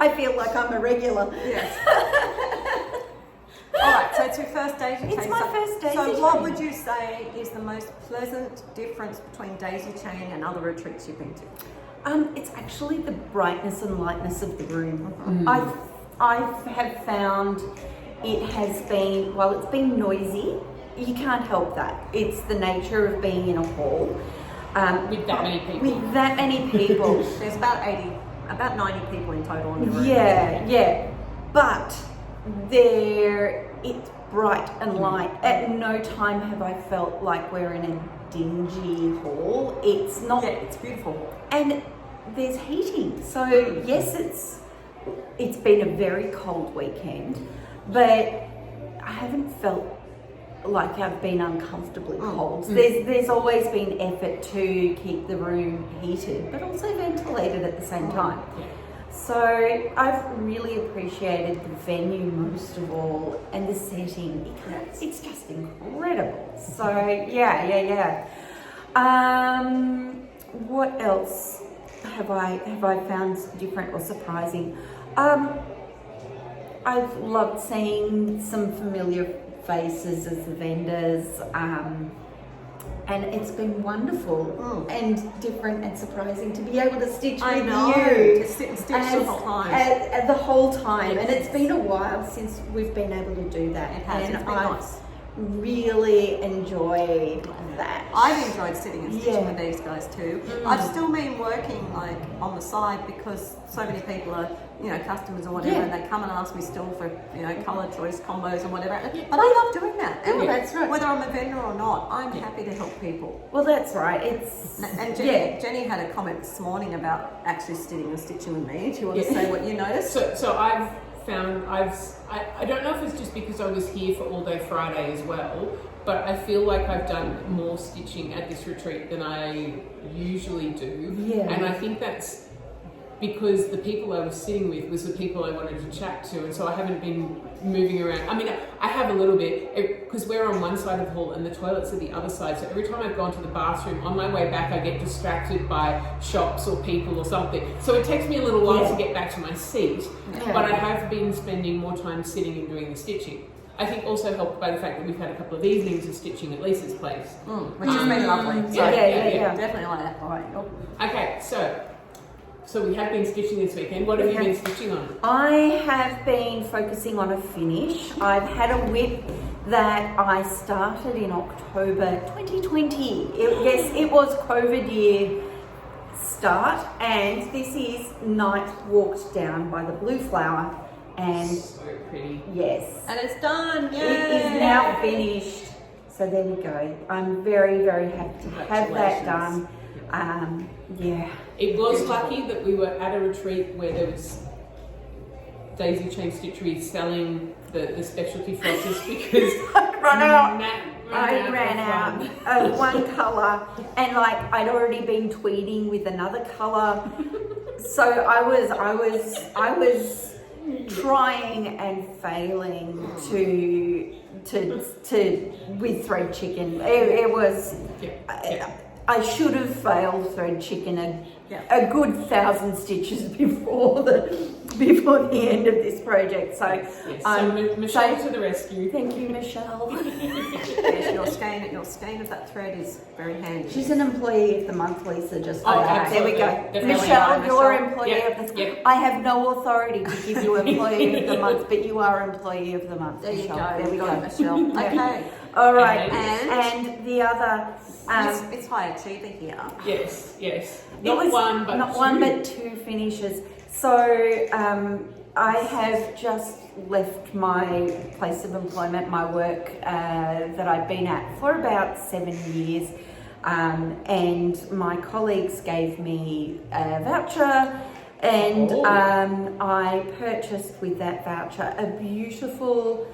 I feel like I'm a regular. Yes. All right, so it's your first Daisychain. It's my first So Daisychain. what would you say is the most pleasant difference between Daisychain and other retreats you've been to? It's actually the brightness and lightness of the room. I have found it has been, while it's been noisy, you can't help that. It's the nature of being in a hall. With that many people. With that many people. There's about 90 people in total in the room. Yeah. But it's bright and light. At no time have I felt like we're in a dingy hall. It's not. Yeah, it's beautiful. And there's heating. So yes, it's been a very cold weekend, but I haven't felt like I've been uncomfortably cold. There's always been effort to keep the room heated, but also ventilated at the same time. So I've really appreciated the venue most of all, and the setting. It's just incredible. So yeah. What else have I found different or surprising? I've loved seeing some familiar faces as the vendors, and it's been wonderful and different and surprising to be able to stitch I with know, you to sit and stitch the whole time. at the whole time, and it's been a while since we've been able to do that. It has, and it's been I've nice. really enjoyed that. I've enjoyed sitting and stitching Yeah. with these guys too. I've still been working like on the side because so many people are, customers or whatever, Yeah. and they come and ask me still for, colour choice combos and whatever. But I love doing that. And that's right. whether I'm a vendor or not, I'm happy to help people. Well, that's right. It's And Jenny had a comment this morning about actually sitting and stitching with me. Do you want to say what you noticed? So I've found I don't know if it's just because I was here for all day Friday as well, but I feel like I've done more stitching at this retreat than I usually do. Yeah. And I think that's because the people I was sitting with was the people I wanted to chat to, and so I haven't been moving around. I mean, I have a little bit, because we're on one side of the hall and the toilets are the other side, so every time I've gone to the bathroom, on my way back I get distracted by shops or people or something. So it takes me a little while to get back to my seat, but I have been spending more time sitting and doing the stitching. I think also helped by the fact that we've had a couple of evenings of stitching at Lisa's place. Which has been lovely. So Yeah. definitely like that. Okay, so we have been stitching this weekend. What have you been stitching on? I have been focusing on a finish. I've had a whip that I started in October 2020. Yes, it was COVID year start, and this is Night Walked Down by the Blue Flower. And So pretty. yes, And it's done. Yay! it is now finished. So there we go. I'm very, very happy to have that done. Yeah. It was lucky that we were at a retreat where there was Daisychain Stitchery selling the specialty flosses because I of ran out of one colour, and like I'd already been tweeting with another colour, so I was trying and failing to with thread chicken. It was. I should have failed thread chicken a good 1,000 stitches before the end of this project. So, Michelle to the rescue. Thank you, Michelle. Yes, your skein of that thread is very handy. She's an employee of the month, Lisa. Just Oh, there we go. absolutely. Michelle, you're Michelle. employee of the. I have no authority to give you employee of the month, but you are employee of the month. There you Michelle. go. There we go. Michelle. Okay. All right, And? and the other. It's high achiever here. Yes. Not one, two. but two finishes. So I have just left my place of employment, my work that I've been at for about 7 years, and my colleagues gave me a voucher, and I purchased with that voucher a beautiful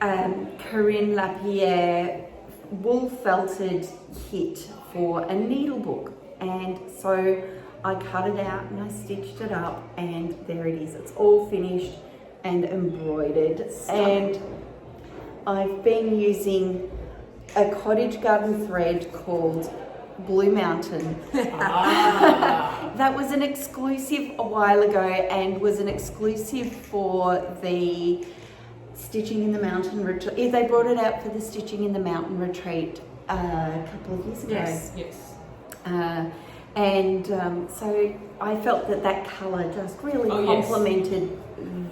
Corinne Lapierre wool felted kit for a needle book. And so I cut it out and I stitched it up, and there it is. It's all finished and embroidered. And I've been using a cottage garden thread called Blue Mountain. That was an exclusive a while ago, and was an exclusive for the Stitching in the Mountain retreat. They brought it out for the Stitching in the Mountain retreat a couple of years ago. Yes. So I felt that colour just really complemented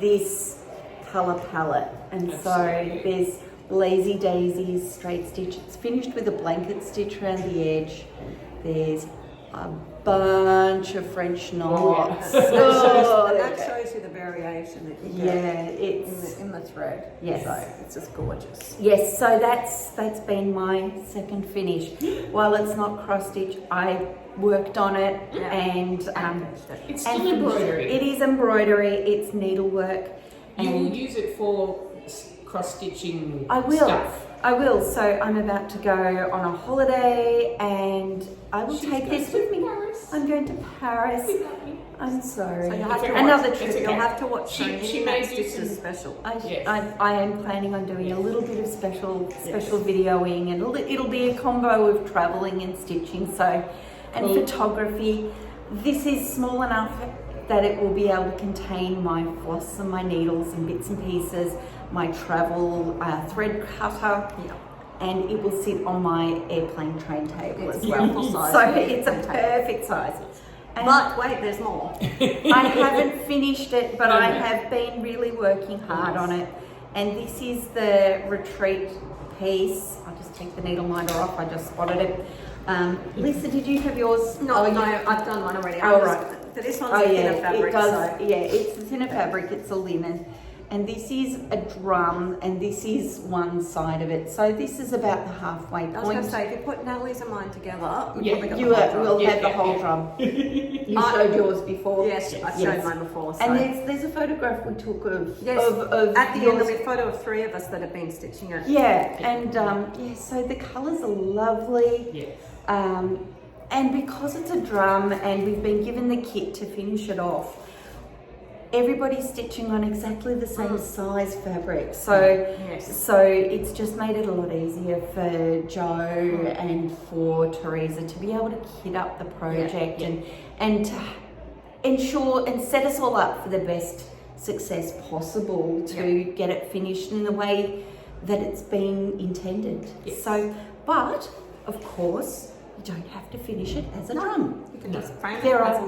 this colour palette. And Absolutely. so there's Lazy Daisies straight stitch. It's finished with a blanket stitch around the edge. There's a bunch of French knots. And that shows you the variation that you get it's in the thread. Yes. So it's just gorgeous. yes. So that's been my second finish. While it's not cross stitch, I worked on it, and It's still embroidery. it is embroidery. It's needlework. You will And use it for cross stitching I will. stuff. I will. So I'm about to go on a holiday, and I will take this with me. I'm going to Paris. I'm sorry. So you'll have to Another watch, trip. You'll have to watch. She may do It's some- just special. Yes. I am planning on doing a little bit of special videoing, and it'll be a combo of travelling and stitching. So, and Cool. photography. This is small enough that it will be able to contain my floss and my needles and bits and pieces, my travel thread cutter, and it will sit on my airplane train table It's as well. full size. So it's a perfect size. And But wait, there's more. I haven't finished it, but No, I no. have been really working hard on it. And this is the retreat piece. I'll just take the needle minder off. I just spotted it. Lisa, did you have yours? No, I've done one already. Oh, right. But this one's Oh a yeah, thinner fabric, it does. so Yeah, it's a thinner fabric. It's a linen, and this is a drum, and this is one side of it. So this is about the halfway point. I was going to say, if you put Natalie's and mine together, we've probably got you the whole drum. will have the whole drum. You showed yours before. Yes, I've showed mine before. So. And there's a photograph we took of at the yours. end there'll be a photo of 3 of us that have been stitching it. Yeah, and so the colours are lovely. Yes. And because it's a drum and we've been given the kit to finish it off, everybody's stitching on exactly the same size fabric. So it's just made it a lot easier for Jo and for Teresa to be able to kit up the project and to ensure and set us all up for the best success possible to get it finished in the way that it's been intended. So, but of course, you don't have to finish it as a drum. You can just frame it There as are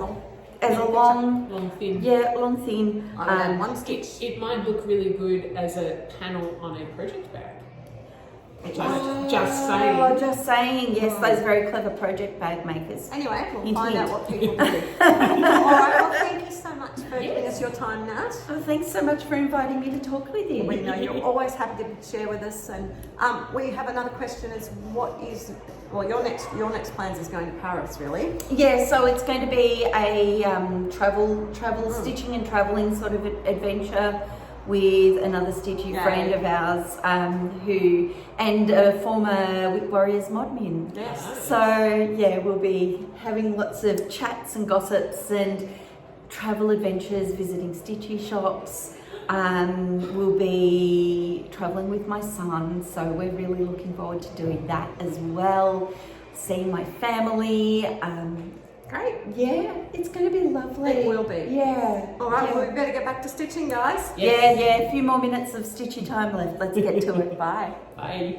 a long Long thin. Yeah, long thin. I would add one stitch. It might look really good as a panel on a project bag. Just saying. Oh, just saying. Yes, those very clever project bag makers. Anyway, we'll Hint, find hint. out what people do. All right, well, thank you so much for giving us your time, Nat. Oh, thanks so much for inviting me to talk with you. We know you're always happy to share with us. And we have another question: is your next plans is going to Paris, really? Yeah, so it's going to be a travel stitching and traveling sort of adventure with another stitchy friend of ours and a former Wick Warriors modmin. Yes. So yeah, we'll be having lots of chats and gossips and travel adventures, visiting stitchy shops. We'll be travelling with my son, so we're really looking forward to doing that as well. Seeing my family. Great. Yeah, it's going to be lovely. It will be. Yeah. All right, well, we better get back to stitching, guys. Yeah, a few more minutes of stitchy time left. Let's get to it. Bye. Bye.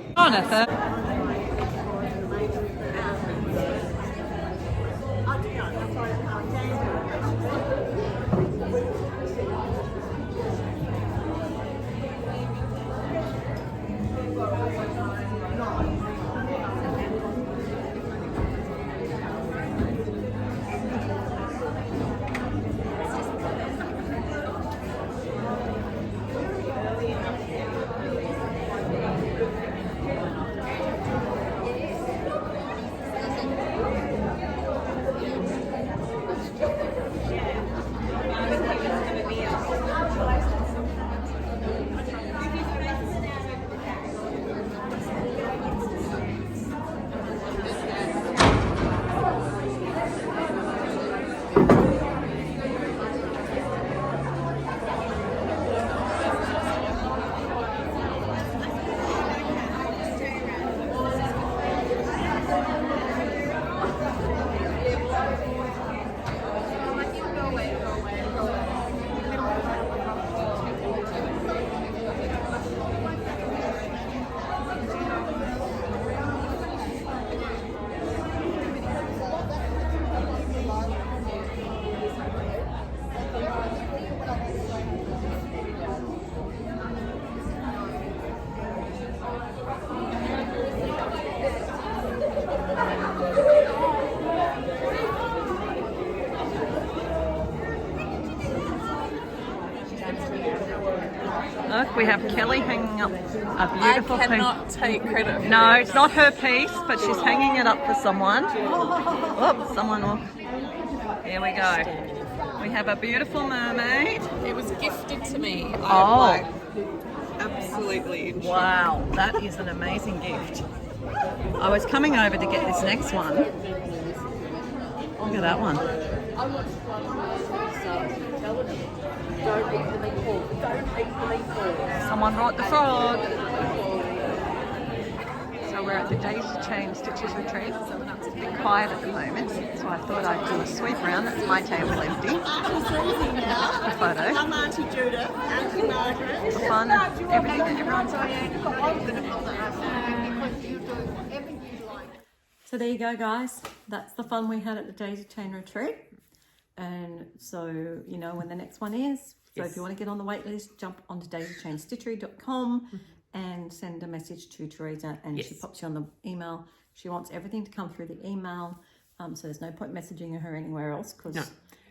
Look, we have Kelly hanging up a beautiful I cannot take credit for No, this. it's not her piece, but she's hanging it up for someone. Oops, someone will. Here we go. We have a beautiful mermaid. It was gifted to me. Oh. I'm absolutely in shock. Wow, that is an amazing gift. I was coming over to get this next one. Look at that one. Someone brought the frog. So we're at the Daisychain Stitches Retreat, so it's a bit quiet at the moment. So I thought I'd do a sweep round. That's my table empty. A photo. I'm Auntie Judith, Auntie Margaret. For fun, everything that everyone's So there you go, guys. That's the fun we had at the Daisychain Retreat. And so you know when the next one is. So if you want to get on the wait list, jump onto daisychainstitchery.com and send a message to Teresa, and she pops you on the email. She wants everything to come through the email, so there's no point messaging her anywhere else.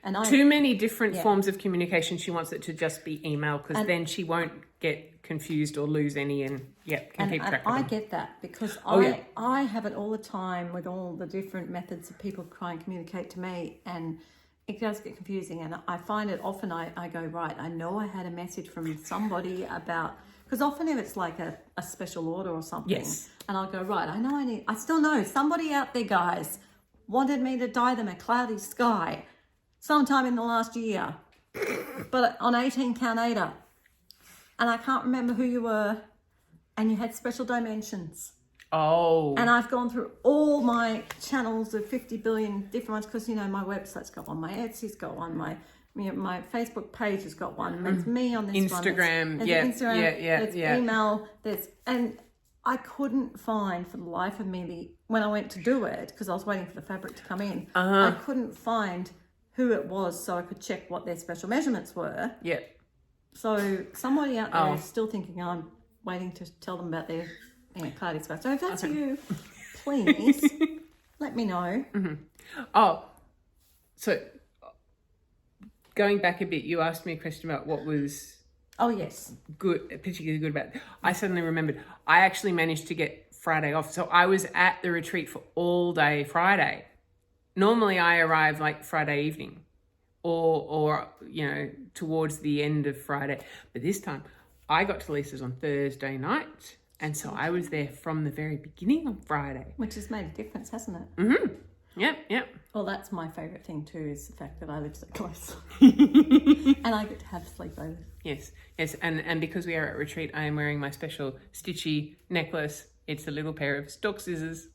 And too many different Yeah. forms of communication. She wants it to just be email because then she won't get confused or lose any and can keep track of I them. get that because yeah. I have it all the time with all the different methods of people try and communicate to me, and it does get confusing. And I find it often I go, right, I know I had a message from somebody about, because often if it's like a special order or something, Yes. and I'll go, right, I still know somebody out there, guys, wanted me to dye them a cloudy sky sometime in the last year, but on 18 count ADA. And I can't remember who you were, and you had special dimensions. Oh. And I've gone through all my channels of 50 billion different ones because, my website's got one, my Etsy's got one, my Facebook page has got one, there's me on this Instagram, one. yeah, Instagram, yeah. there's email, and I couldn't find for the life of me when I went to do it, because I was waiting for the fabric to come in, I couldn't find who it was so I could check what their special measurements were. Yeah. So somebody out there is still thinking I'm waiting to tell them about their cloudy sky. So if that's you, please let me know. Oh, so going back a bit, you asked me a question about what was Oh yes. good, particularly good about it. I suddenly remembered I actually managed to get Friday off. So I was at the retreat for all day Friday. Normally I arrive like Friday evening or towards the end of Friday. But this time I got to Lisa's on Thursday night. And so I was there from the very beginning on Friday. Which has made a difference, hasn't it? Mm-hmm. Yep. Well, that's my favourite thing too, is the fact that I live so close. And I get to have sleepovers. Yes. And because we are at retreat, I am wearing my special stitchy necklace. It's a little pair of stock scissors.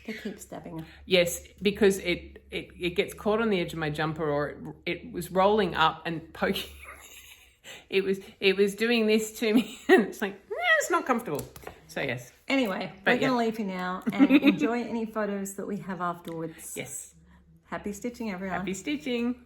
They keep stabbing her. Yes, because it gets caught on the edge of my jumper, or it was rolling up and poking. It was doing this to me, and it's like, it's not comfortable. So yes. Anyway, we're going to leave you now and enjoy any photos that we have afterwards. Yes. Happy stitching, everyone. Happy stitching.